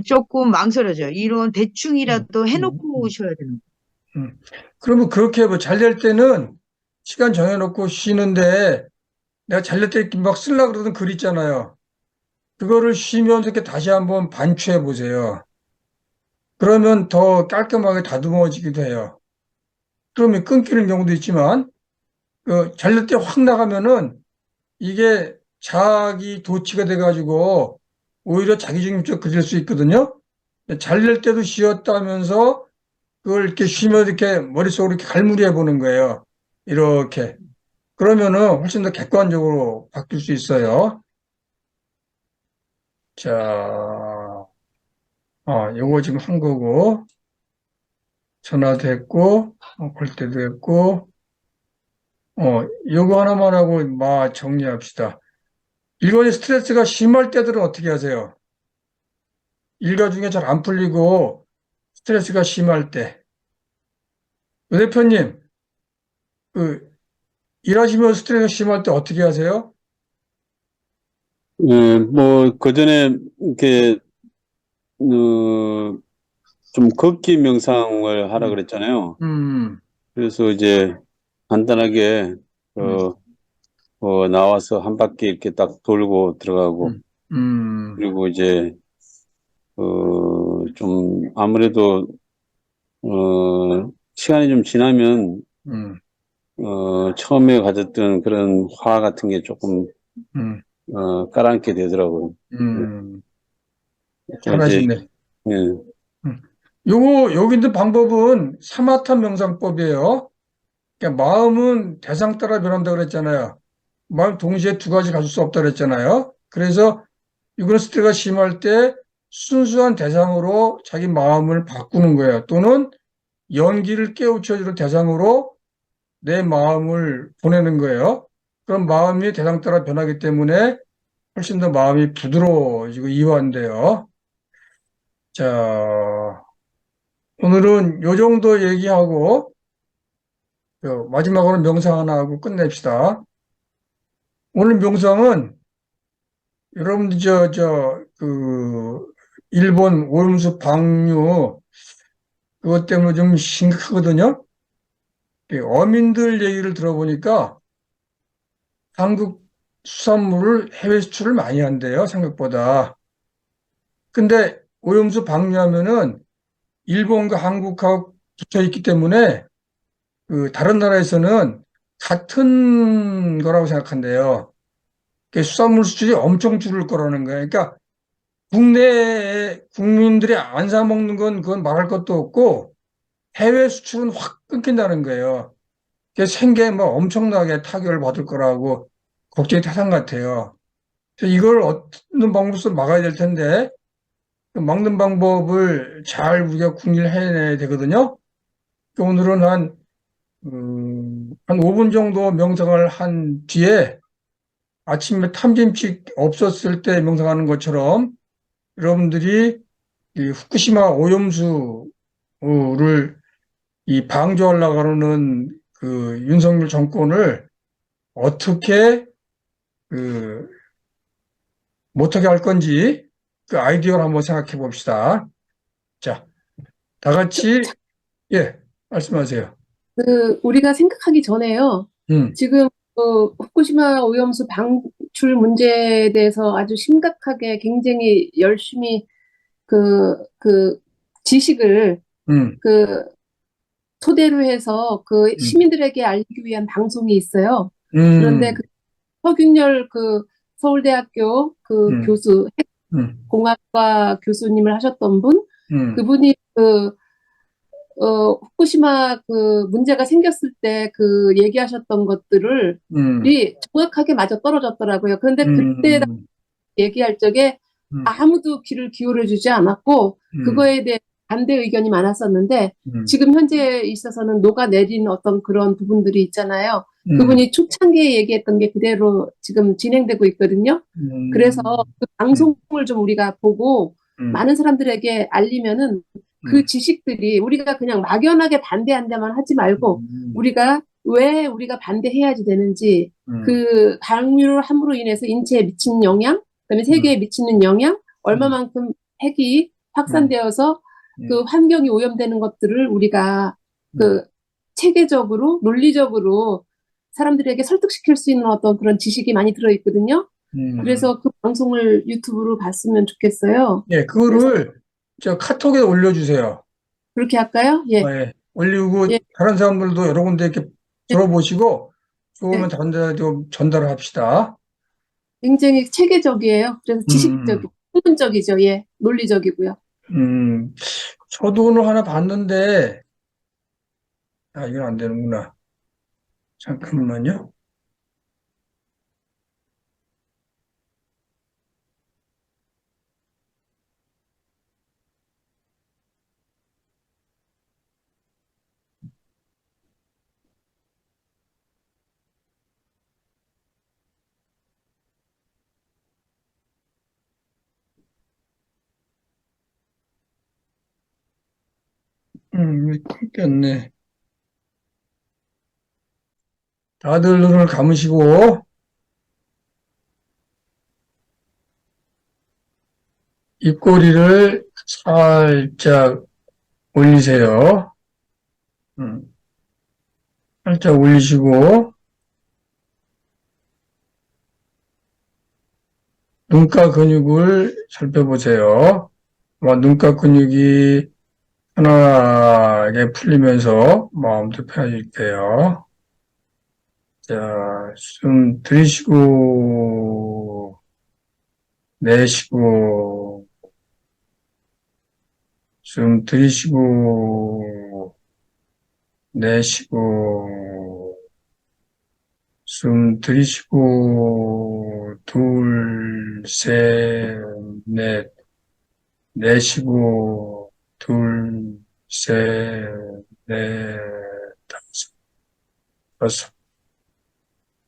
조금 망설여져요. 이런 음, 대충이라도 음, 해놓고 오셔야 되는 그러면 그렇게 뭐 잘 될 때는 시간 정해놓고 쉬는데 내가 잘 될 때 막 쓰려고 그러던 글 있잖아요. 그거를 쉬면서 이렇게 다시 한번 반추해 보세요. 그러면 더 깔끔하게 다듬어지기도 해요. 그러면 끊기는 경우도 있지만 그 잘 될 때 확 나가면은 이게 자기 도취가 돼가지고 오히려 자기중심적 그릴 수 있거든요. 잘 될 때도 쉬었다면서 그걸 이렇게 쉬면서 이렇게 머릿속으로 이렇게 갈무리해 보는 거예요. 이렇게. 그러면은 훨씬 더 객관적으로 바뀔 수 있어요. 자, 요거 지금 한 거고, 전화도 했고, 걸 때도 했고, 요거 하나만 하고, 정리합시다. 일본이 스트레스가 심할 때들은 어떻게 하세요? 일가 중에 잘 안 풀리고, 스트레스가 심할 때. 유 대표님, 그, 일하시면 스트레스가 심할 때 어떻게 하세요? 뭐, 그 전에, 이렇게, 좀 걷기 명상을 하라 음, 그랬잖아요. 음, 그래서 이제 간단하게, 음, 어, 나와서 한 바퀴 이렇게 딱 돌고 들어가고, 음, 음, 그리고 이제, 좀, 아무래도, 시간이 좀 지나면, 음, 처음에 가졌던 그런 화 같은 게 조금, 음, 가라앉게 되더라고요. 예. 음. 또 이제, 잘하시네. 예, 음. 여기 있는 방법은 사마타 명상법이에요. 그러니까 마음은 대상 따라 변한다 그랬잖아요. 마음 동시에 두 가지 가질 수 없다 그랬잖아요. 그래서 이거는 스트레스가 심할 때 순수한 대상으로 자기 마음을 바꾸는 거예요. 또는 연기를 깨우쳐주는 대상으로 내 마음을 보내는 거예요. 그럼 마음이 대상 따라 변하기 때문에 훨씬 더 마음이 부드러워지고 이완돼요. 자, 오늘은 요 정도 얘기하고 마지막으로 명상 하나 하고 끝냅시다. 오늘 명상은 여러분들 일본 오염수 방류 그것 때문에 좀 심각하거든요. 어민들 얘기를 들어보니까 한국 수산물을 해외 수출을 많이 한대요, 생각보다. 근데 오염수 방류하면은 일본과 한국하고 붙어 있기 때문에 그 다른 나라에서는 같은 거라고 생각한대요. 수산물 수출이 엄청 줄을 거라는 거예요. 그러니까 국내에 국민들이 안 사 먹는 건 그건 말할 것도 없고 해외 수출은 확 끊긴다는 거예요. 그래서 생계에 뭐 엄청나게 타격을 받을 거라고 걱정이 태산 같아요. 그래서 이걸 어떤 방법으로 막아야 될 텐데 그 막는 방법을 잘 우리가 궁리를 해내야 되거든요. 그러니까 오늘은 한 5분 정도 명상을 한 뒤에 아침에 탐짐식 없었을 때 명상하는 것처럼 여러분들이 이 후쿠시마 오염수를 이 방조하려고 하는 그 윤석열 정권을 어떻게 그 못하게 할 건지 그 아이디어를 한번 생각해 봅시다. 자, 다 같이 예, 말씀하세요. 우리가 생각하기 전에요. 음, 지금 후쿠시마 오염수 방출 문제에 대해서 아주 심각하게 굉장히 열심히 그 지식을 음, 그 토대로 해서 그 음, 시민들에게 알리기 위한 방송이 있어요. 그런데 음, 그 서균열 그 서울대학교 그 음, 교수, 음, 핵공학과 교수님을 하셨던 분, 음, 그분이 후쿠시마 그 문제가 생겼을 때 그 얘기하셨던 것들을 음, 이 정확하게 맞아 떨어졌더라고요. 그런데 그때 음, 얘기할 적에 음, 아무도 귀를 기울여 주지 않았고 음, 그거에 대해 반대 의견이 많았었는데 음, 지금 현재에 있어서는 녹아내린 어떤 그런 부분들이 있잖아요. 음, 그분이 초창기에 얘기했던 게 그대로 지금 진행되고 있거든요. 그래서 그 음, 방송을 좀 우리가 보고 음, 많은 사람들에게 알리면은 그 음, 지식들이 우리가 그냥 막연하게 반대한다만 하지 말고 음, 우리가 왜 우리가 반대해야지 되는지 음, 그 방류를 함으로 인해서 인체에 미치는 영향, 그다음에 음, 세계에 미치는 영향, 음, 얼마만큼 핵이 음, 확산되어서 그 음, 환경이 오염되는 것들을 우리가 음, 그 체계적으로 논리적으로 사람들에게 설득시킬 수 있는 어떤 그런 지식이 많이 들어있거든요. 음. 그래서 그 방송을 유튜브로 봤으면 좋겠어요. 예, 그래서 그거를 저 카톡에 올려주세요. 그렇게 할까요? 예, 예, 올리고 예, 다른 사람들도 여러 군데 이렇게 예, 들어보시고 좋으면 예. 좀 전달을 합시다. 굉장히 체계적이에요. 그래서 음, 지식적이고 학문적이죠. 예, 논리적이고요. 음. 저도 오늘 하나 봤는데, 아, 이건 안 되는구나. 잠깐만요. 끊겼네. 다들 눈을 감으시고, 입꼬리를 살짝 올리세요. 음, 살짝 올리시고, 눈가 근육을 살펴보세요. 눈가 근육이 편하게 풀리면서 마음도 편해질 때요. 자, 숨 들이쉬고, 내쉬고, 숨 들이쉬고, 내쉬고, 숨 들이쉬고, 둘, 셋, 넷, 내쉬고, 둘, 셋, 넷, 다섯, 여섯,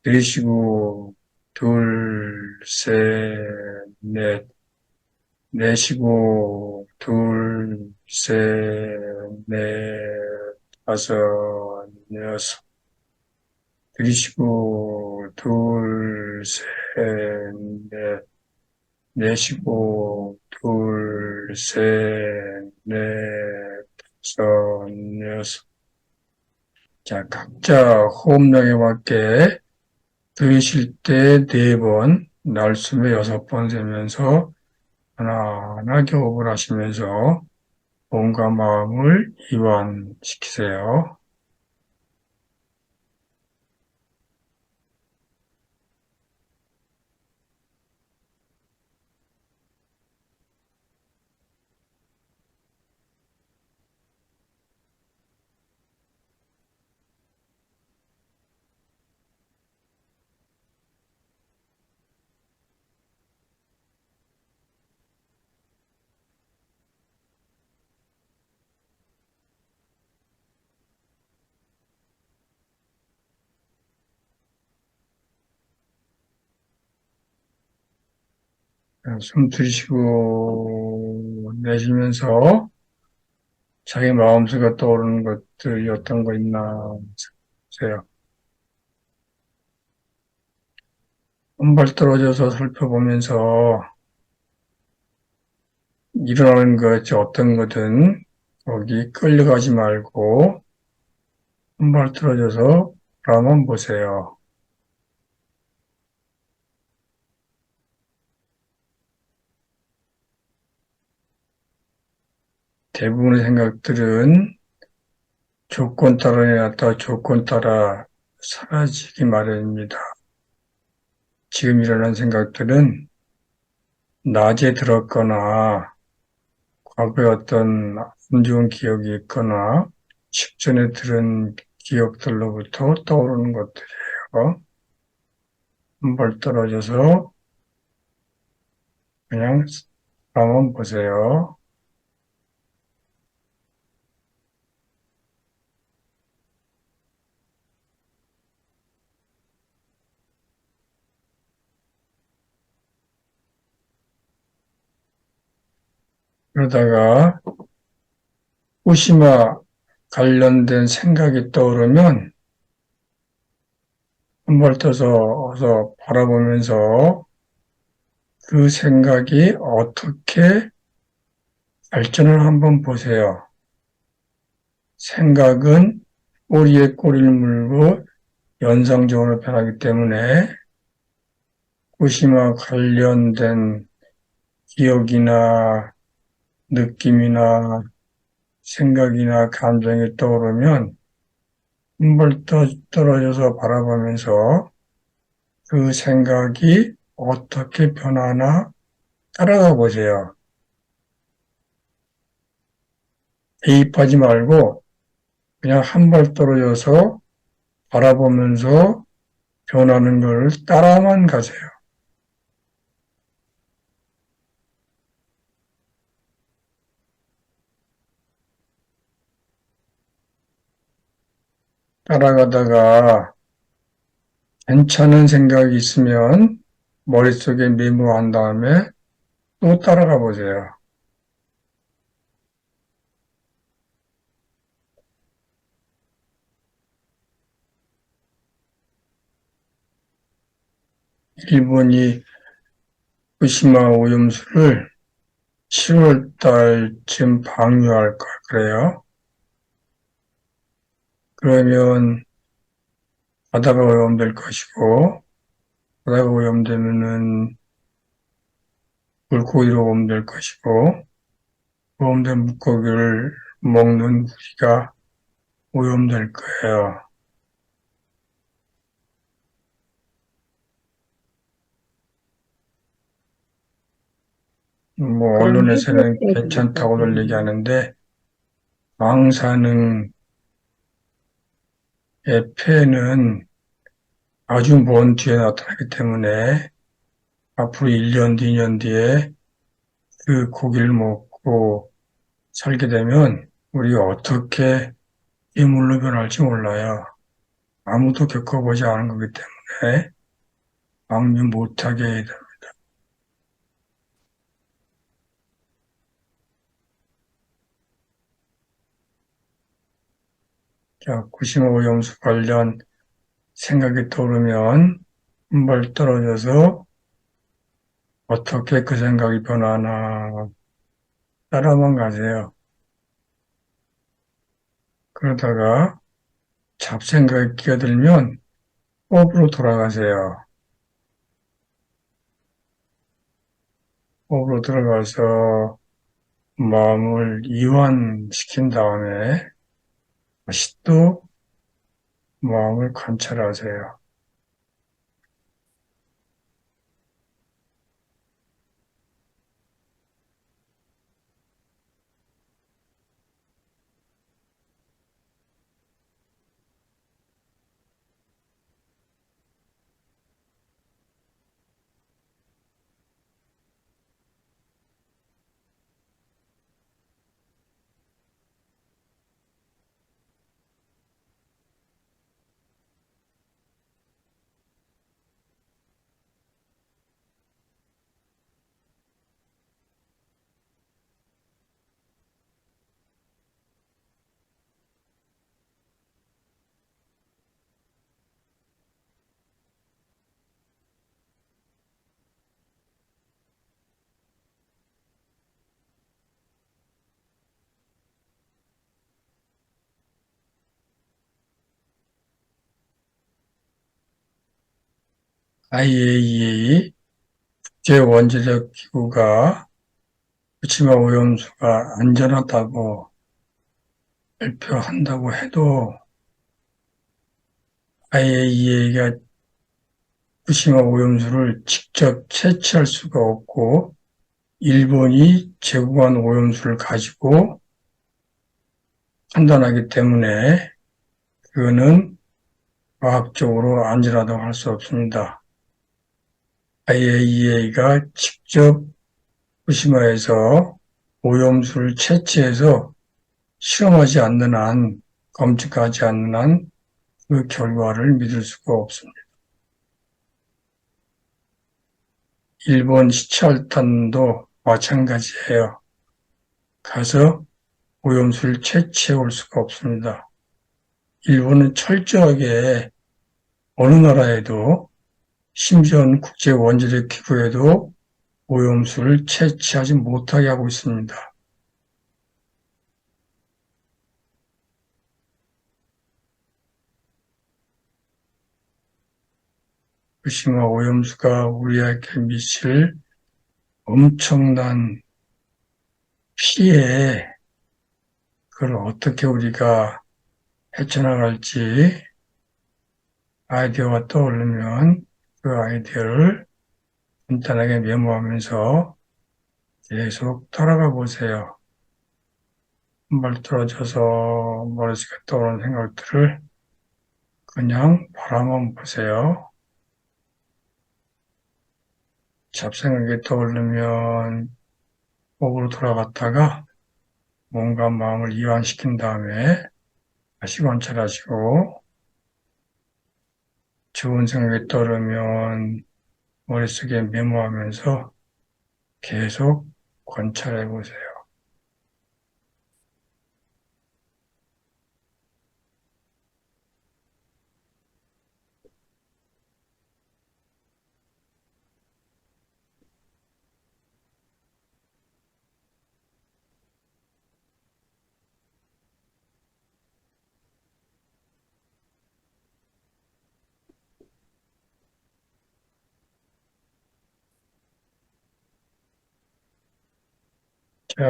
들이쉬고, 둘, 셋, 넷, 내쉬고, 둘, 셋, 넷, 다섯, 여섯, 들이쉬고, 둘, 셋, 넷, 내쉬고, 둘, 셋, 넷, 다섯, 여섯. 자, 각자 호흡량에 맞게 들이쉴 때 4번, 날숨에 6번 세면서 편안하게 호흡을 하시면서 몸과 마음을 이완시키세요. 숨 들이쉬고 내쉬면서 자기 마음속에 떠오르는 것들이 어떤 거 있나 보세요. 한 발 떨어져서 살펴보면서 일어나는 것이 어떤 거든 거기 끌려가지 말고 한 발 떨어져서 바라만 보세요. 대부분의 생각들은 조건 따라 해놨다 조건 따라 사라지기 마련입니다. 지금 일어난 생각들은 낮에 들었거나 과거에 어떤 안 좋은 기억이 있거나 직전에 들은 기억들로부터 떠오르는 것들이에요. 한 발 떨어져서 그냥 한번 보세요. 그러다가 후쿠시마 관련된 생각이 떠오르면 한발 떠서 바라보면서 그 생각이 어떻게 발전을 한번 보세요. 생각은 꼬리에 꼬리를 물고 연상적으로 변하기 때문에 후쿠시마 관련된 기억이나 느낌이나 생각이나 감정이 떠오르면 한발 떨어져서 바라보면서 그 생각이 어떻게 변하나 따라가 보세요. 대입하지 말고 그냥 한 발 떨어져서 바라보면서 변하는 걸 따라만 가세요. 따라가다가 괜찮은 생각이 있으면 머릿속에 메모한 다음에 또 따라가 보세요. 일본이 후쿠시마 오염수를 7월 달쯤 방류할 걸 그래요. 그러면 바다가 오염될 것이고, 바다가 오염되면은 물고기로 오염될 것이고, 오염된 물고기를 먹는 우리가 오염될 거예요. 뭐, 그럼 언론에서는 해결해야 괜찮다고들 되니까. 얘기하는데, 방사능의 폐해는 아주 먼 뒤에 나타나기 때문에 앞으로 1년, 2년 뒤에 그 고기를 먹고 살게 되면 우리가 어떻게 예물로 변할지 몰라요. 아무도 겪어보지 않은 거기 때문에 방류 못하게 해야 됩니다. 자, 구시마 오염수 관련 생각이 떠오르면 한 발 떨어져서 어떻게 그 생각이 변하나 따라만 가세요. 그러다가 잡생각이 끼어들면 호흡으로 돌아가세요. 호흡으로 들어가서 마음을 이완시킨 다음에 다시 또 마음을 관찰하세요. IAEA 국제원자력 기구가 후쿠시마 오염수가 안전하다고 발표한다고 해도 IAEA가 후쿠시마 오염수를 직접 채취할 수가 없고 일본이 제공한 오염수를 가지고 판단하기 때문에 그거는 과학적으로 안전하다고 할 수 없습니다. IAEA가 직접 후쿠시마에서 오염수를 채취해서 실험하지 않는 한, 검증하지 않는 한 그 결과를 믿을 수가 없습니다. 일본 시찰단도 마찬가지예요. 가서 오염수를 채취해 올 수가 없습니다. 일본은 철저하게 어느 나라에도 심지어는 국제원자력기구에도 오염수를 채취하지 못하게 하고 있습니다. 후쿠시마 오염수가 우리에게 미칠 엄청난 피해, 그걸 어떻게 우리가 헤쳐나갈지 아이디어가 떠오르면 그 아이디어를 간단하게 메모하면서 계속 돌아가 보세요. 한 발 떨어져서 머릿속에 떠오르는 생각들을 그냥 바라만 보세요. 잡생각이 떠오르면 목으로 돌아갔다가 몸과 마음을 이완시킨 다음에 다시 관찰하시고, 좋은 생각이 떠오르면 머릿속에 메모하면서 계속 관찰해 보세요. 자,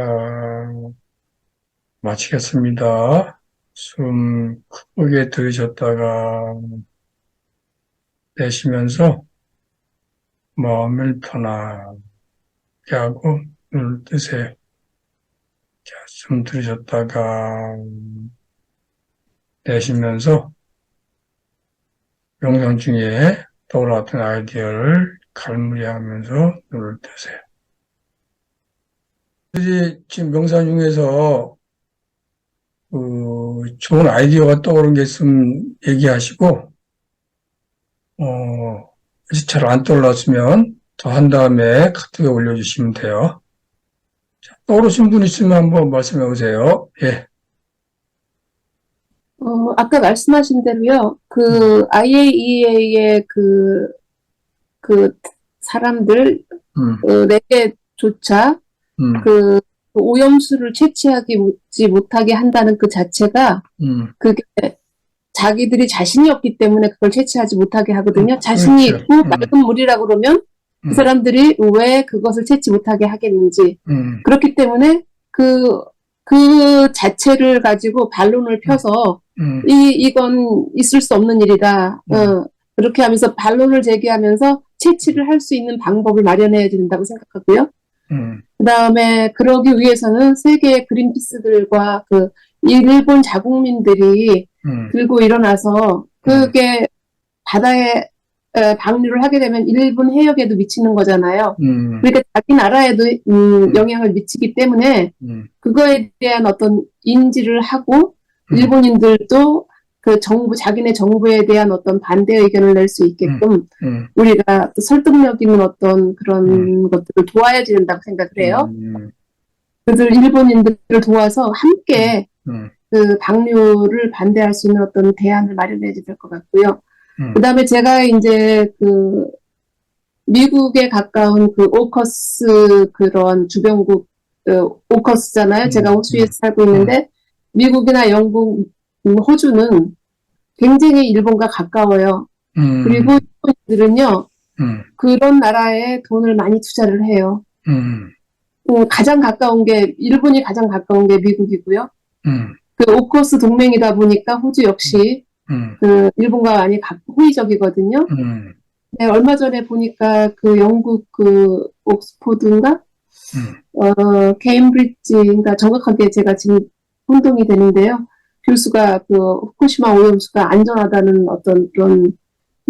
마치겠습니다. 숨 크게 들이셨다가 내쉬면서 마음을 편하게 하고 눈을 뜨세요. 자, 숨 들이셨다가 내쉬면서 명상 중에 떠올랐던 아이디어를 갈무리하면서 눈을 뜨세요. 지금 명상 중에서 좋은 아이디어가 떠오른 게 있으면 얘기하시고, 잘 안 떠올랐으면 더 한 다음에 카톡에 올려주시면 돼요. 자, 떠오르신 분 있으면 한번 말씀해 보세요. 예. 아까 말씀하신 대로요, IAEA의 그 사람들, 음, 4개조차 그 오염수를 채취하지 못하게 한다는 그 자체가 그게 자기들이 자신이 없기 때문에 그걸 채취하지 못하게 하거든요. 자신이 그렇죠. 있고 맑은 물이라고 그러면 그 사람들이 왜 그것을 채취 못하게 하겠는지. 그렇기 때문에 그 자체를 가지고 반론을 펴서 이건 있을 수 없는 일이다. 그렇게 하면서 반론을 제기하면서 채취를 할 수 있는 방법을 마련해야 된다고 생각하고요. 그 다음에 그러기 위해서는 세계의 그린피스들과 일본 자국민들이 들고 일어나서 그게 바다에 방류를 하게 되면 일본 해역에도 미치는 거잖아요. 그러니까 자기 나라에도 영향을 미치기 때문에 그거에 대한 어떤 인지를 하고 일본인들도 자기네 정부에 대한 어떤 반대 의견을 낼 수 있게끔 우리가 또 설득력 있는 어떤 그런 것들을 도와야 된다고 생각을 해요. 그래서 일본인들을 도와서 함께 그 방류를 반대할 수 있는 어떤 대안을 마련해야 될 것 같고요. 그 다음에 제가 이제 미국에 가까운 오커스 그런 주변국, 오커스잖아요. 제가 호주에 살고 있는데, 미국이나 영국, 호주는 굉장히 일본과 가까워요. 그리고 일본인들은요, 그런 나라에 돈을 많이 투자를 해요. 가장 가까운 게, 일본이 가장 가까운 게 미국이고요. 오커스 동맹이다 보니까 호주 역시 일본과 많이 호의적이거든요. 네, 얼마 전에 보니까 영국 옥스포드인가? 케임브리지인가 정확하게 제가 지금 혼동이 되는데요. 교수가 후쿠시마 오염수가 안전하다는 어떤 그런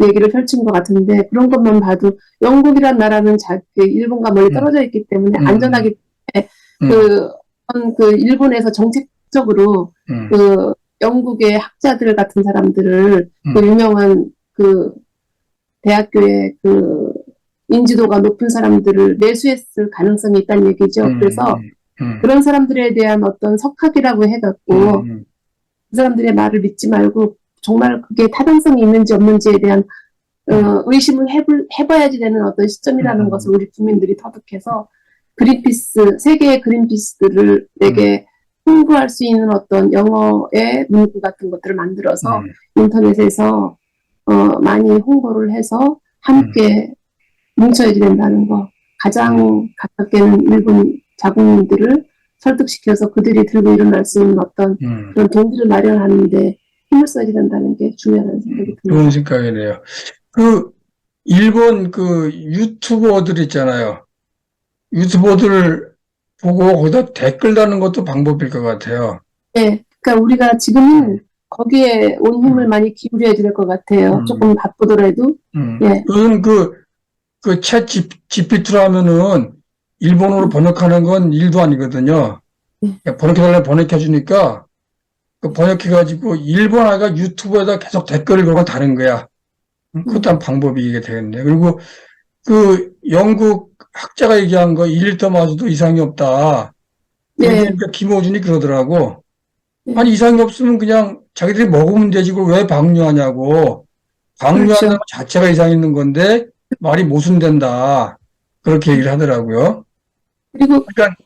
얘기를 펼친 것 같은데, 그런 것만 봐도 영국이란 나라는 일본과 멀리 떨어져 있기 때문에 안전하기 때문에 일본에서 정책적으로 영국의 학자들 같은 사람들을 유명한 대학교의 인지도가 높은 사람들을 매수했을 가능성이 있다는 얘기죠. 그래서 그런 사람들에 대한 어떤 석학이라고 해갖고 그 사람들의 말을 믿지 말고 정말 그게 타당성이 있는지 없는지에 대한 의심을 해봐야지 되는 어떤 시점이라는 것을 우리 국민들이 터득해서 그린피스, 세계의 그린피스들을 내게 홍보할 수 있는 어떤 영어의 문구 같은 것들을 만들어서 인터넷에서 많이 홍보를 해서 함께 뭉쳐야 된다는 거. 가장 가깝게는 일본 자국민들을 설득시켜서 그들이 들고 일어날 수 있는 어떤 그런 동기를 마련하는데 힘을 써야 된다는 게 중요하다는 생각이 듭니다. 좋은 생각이네요. 그 일본 그 유튜버들 있잖아요. 유튜버들 보고 거기다 댓글 다는 것도 방법일 것 같아요. 네, 그러니까 우리가 지금은 거기에 온 힘을 많이 기울여야 될 것 같아요. 조금 바쁘더라도. 예. 요즘 챗 GPT로 하면은 일본어로 번역하는 건 일도 아니거든요. 번역해달라면 번역해주니까 그 번역해가지고 일본 아이가 유튜브에다 계속 댓글을 걸고 다는 거야. 그것도 한 방법이 되겠네. 그리고 그 영국 학자가 얘기한 거 1리터 마셔도 이상이 없다. 그러니까 김호준이 그러더라고. 아니 이상이 없으면 그냥 자기들이 먹으면 되지 그걸 왜 방류하냐고. 방류하는 것 자체가 이상이 있는 건데 말이 모순된다. 그렇게 얘기를 하더라고요. 그리고 그러니까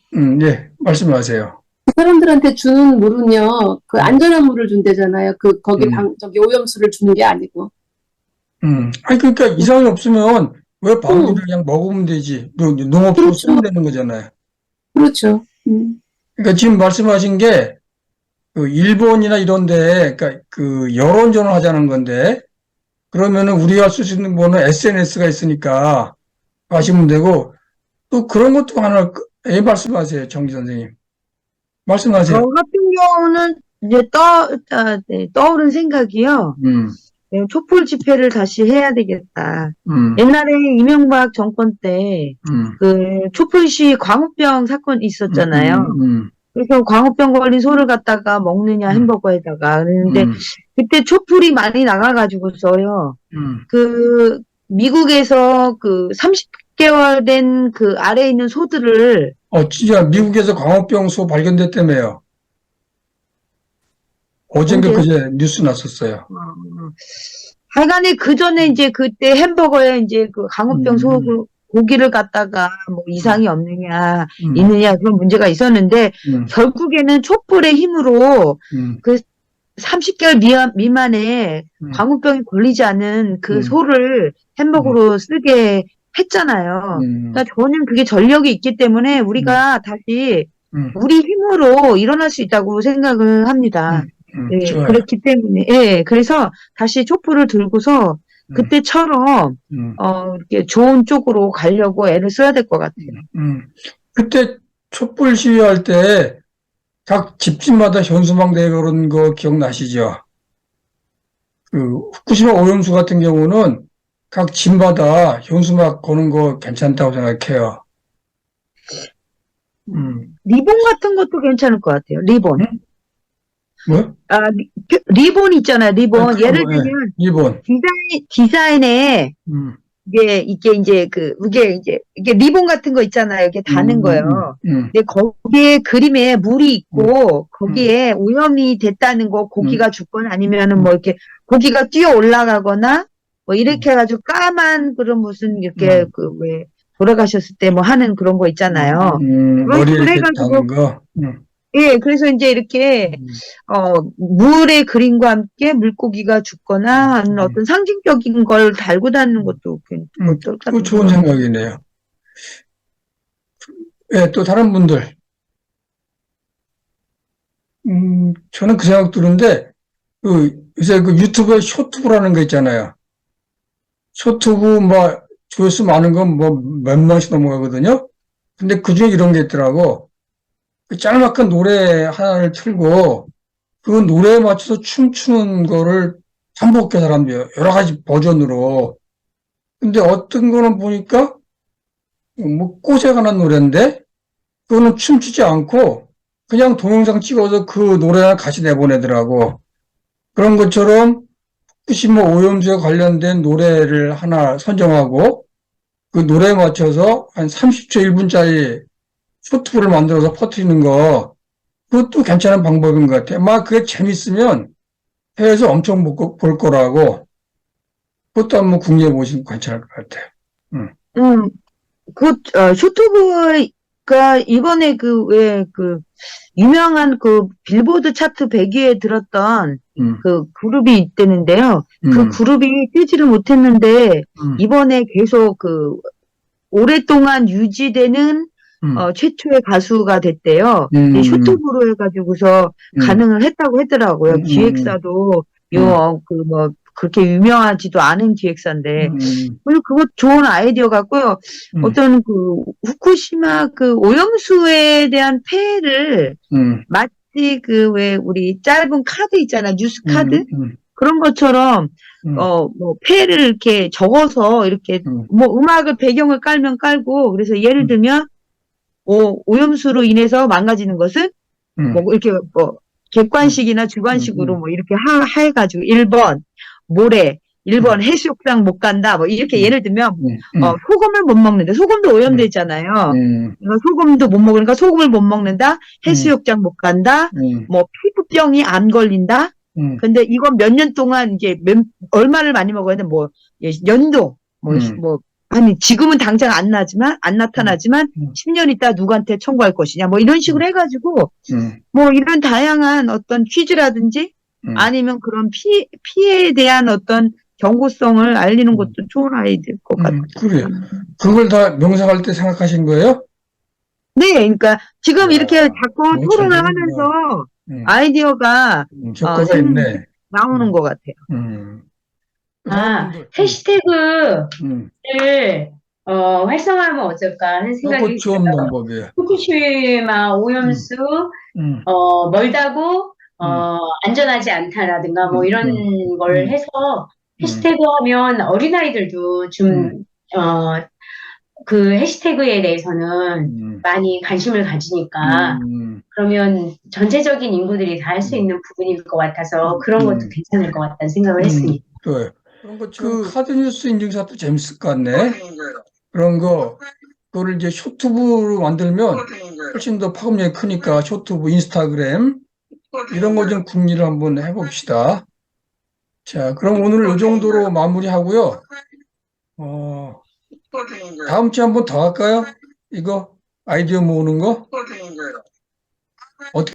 예, 말씀하세요. 그 사람들한테 주는 물은요, 그 안전한 물을 준대잖아요. 거기 저기 오염수를 주는 게 아니고. 아니 그러니까 이상이 없으면 왜 방류를 그냥 먹으면 되지. 농업으로 쓰면 되는 거잖아요. 그렇죠. 그러니까 지금 말씀하신 게 그 일본이나 이런데 그러니까 그 여론전을 하자는 건데 그러면은 우리가 쓸 수 있는 거는 SNS가 있으니까 하시면 되고 또 그런 것도 하나 말씀하세요, 정기 선생님. 말씀하세요. 저 같은 경우는 이제 떠오른 생각이요. 촛불 집회를 다시 해야 되겠다. 옛날에 이명박 정권 때 그 촛불 시위 광우병 사건 있었잖아요. 그래서 광우병 걸린 소를 갖다가 먹느냐 햄버거에다가 그랬는데 그때 촛불이 많이 나가가지고서요. 그 미국에서 그 30개월 된 그 아래에 있는 소들을 진짜 미국에서 광우병 소 발견됐다며요. 어젠가 그제 뉴스 났었어요. 하여간에 그 전에 이제 그때 햄버거에 이제 그 광우병 소 고기를 갖다가 뭐 이상이 없느냐, 있느냐 그런 문제가 있었는데 결국에는 촛불의 힘으로 그 30개월 미만의 광우병이 걸리지 않은 그 소를 햄버거로 쓰게 했잖아요. 그러니까 저는 그게 전력이 있기 때문에 우리가 다시 우리 힘으로 일어날 수 있다고 생각을 합니다. 예, 그렇기 때문에, 예, 그래서 다시 촛불을 들고서 그때처럼, 이렇게 좋은 쪽으로 가려고 애를 써야 될 것 같아요. 그때 촛불 시위할 때 각 집집마다 현수막 내걸은 거 기억나시죠? 그 후쿠시마 오염수 같은 경우는 각 집마다 현수막 거는 거 괜찮다고 생각해요. 리본 같은 것도 괜찮을 것 같아요. 리본. 뭐? 리본 있잖아요. 리본. 예를 들면 리본. 디자인에 이게 리본 같은 거 있잖아요. 이게 다는 거예요. 근데 거기에 그림에 물이 있고 거기에 오염이 됐다는 거 고기가 죽거나 아니면은 뭐 이렇게 고기가 뛰어 올라가거나 뭐 이렇게 해가지고 까만 그런 무슨 이렇게 그 왜 돌아가셨을 때 뭐 하는 그런 거 있잖아요. 머리에 이렇게 닿는 거. 예, 그래서 이제 이렇게, 물의 그림과 함께 물고기가 죽거나 하는 어떤 상징적인 걸 달고 다니는 것도 어떨까? 그거 좋은 생각이네요. 예, 또 다른 분들. 저는 그 생각 드는데, 요새 그 유튜브에 쇼튜브라는 거 있잖아요. 쇼튜브 조회수 많은 건 몇만씩 넘어가거든요. 근데 그 중에 이런 게 있더라고. 그 짤막한 노래 하나를 틀고 그 노래에 맞춰서 춤추는 거를 반복해 사람들이 여러 가지 버전으로. 근데 어떤 거는 보니까 뭐 꽃에 관한 노래인데 그거는 춤추지 않고 그냥 동영상 찍어서 그 노래를 같이 내보내더라고. 그런 것처럼 후쿠시마 오염수에 관련된 노래를 하나 선정하고 그 노래에 맞춰서 한 30초 1분짜리 쇼트를 만들어서 퍼뜨리는 거, 그것도 괜찮은 방법인 것 같아요. 막 그게 재밌으면 해외에서 엄청 볼 거라고, 그것도 한번 궁리해 보시면 괜찮을 것 같아요. 쇼트보이가 이번에 유명한 빌보드 차트 100위에 들었던 그 그룹이 있다는데요. 그 그룹이 뜨지를 못했는데, 이번에 계속 오랫동안 유지되는 최초의 가수가 됐대요. 쇼트보로 해가지고서 가능을 했다고 하더라고요. 기획사도 그렇게 유명하지도 않은 기획사인데. 그리고 그거 좋은 아이디어 같고요. 어떤 후쿠시마 오염수에 대한 폐해를 마치 왜 우리 짧은 카드 있잖아. 뉴스 카드? 그런 것처럼 폐해를 이렇게 적어서 이렇게 음악을 배경을 깔면 깔고, 그래서 예를 들면 오염수로 인해서 망가지는 것은 이렇게 객관식이나 주관식으로 이렇게 해가지고 1번 모래, 1번 해수욕장 못 간다, 이렇게 예를 들면 소금을 못 먹는다. 소금도 오염되잖아요. 그러니까 소금도 못 먹으니까 소금을 못 먹는다. 해수욕장 못 간다. 피부병이 안 걸린다. 근데 이건 몇 년 동안 이제 얼마를 많이 먹어야 돼? 연도 아니 지금은 당장 안 나타나지만 10년 있다 누구한테 청구할 것이냐, 이런 식으로 해가지고 이런 다양한 어떤 퀴즈라든지 아니면 그런 피해에 대한 어떤 경고성을 알리는 것도 좋은 아이디어일 것 같아요. 그래요. 그걸 다 명상할 때 생각하신 거예요? 네, 그러니까 지금 이렇게 자꾸 토론을 하면서 아이디어가 효과가 있네. 나오는 것 같아요. 해시태그를 활성화하면 어떨까 하는 생각이 좋은 들어요. 방법이에요. 후쿠시마 오염수 멀다고 안전하지 않다라든가 이런 걸 해서 해시태그 하면 어린아이들도 좀 그 해시태그에 대해서는 많이 관심을 가지니까 그러면 전체적인 인구들이 다 할 수 있는 부분일 것 같아서 그런 것도 괜찮을 것 같다는 생각을 했습니다. 그래요. 그런 것처럼 카드뉴스 인증샷도 재밌을 것 같네. 그런 거, 그거를 이제 쇼트브로 만들면 훨씬 더 파급력이 크니까 쇼트브, 인스타그램 이런 거 좀 궁리를 한번 해봅시다. 자, 그럼 오늘 이 정도로 마무리하고요. 다음 주에 한번 더 할까요? 이거 아이디어 모으는 거? 어떻게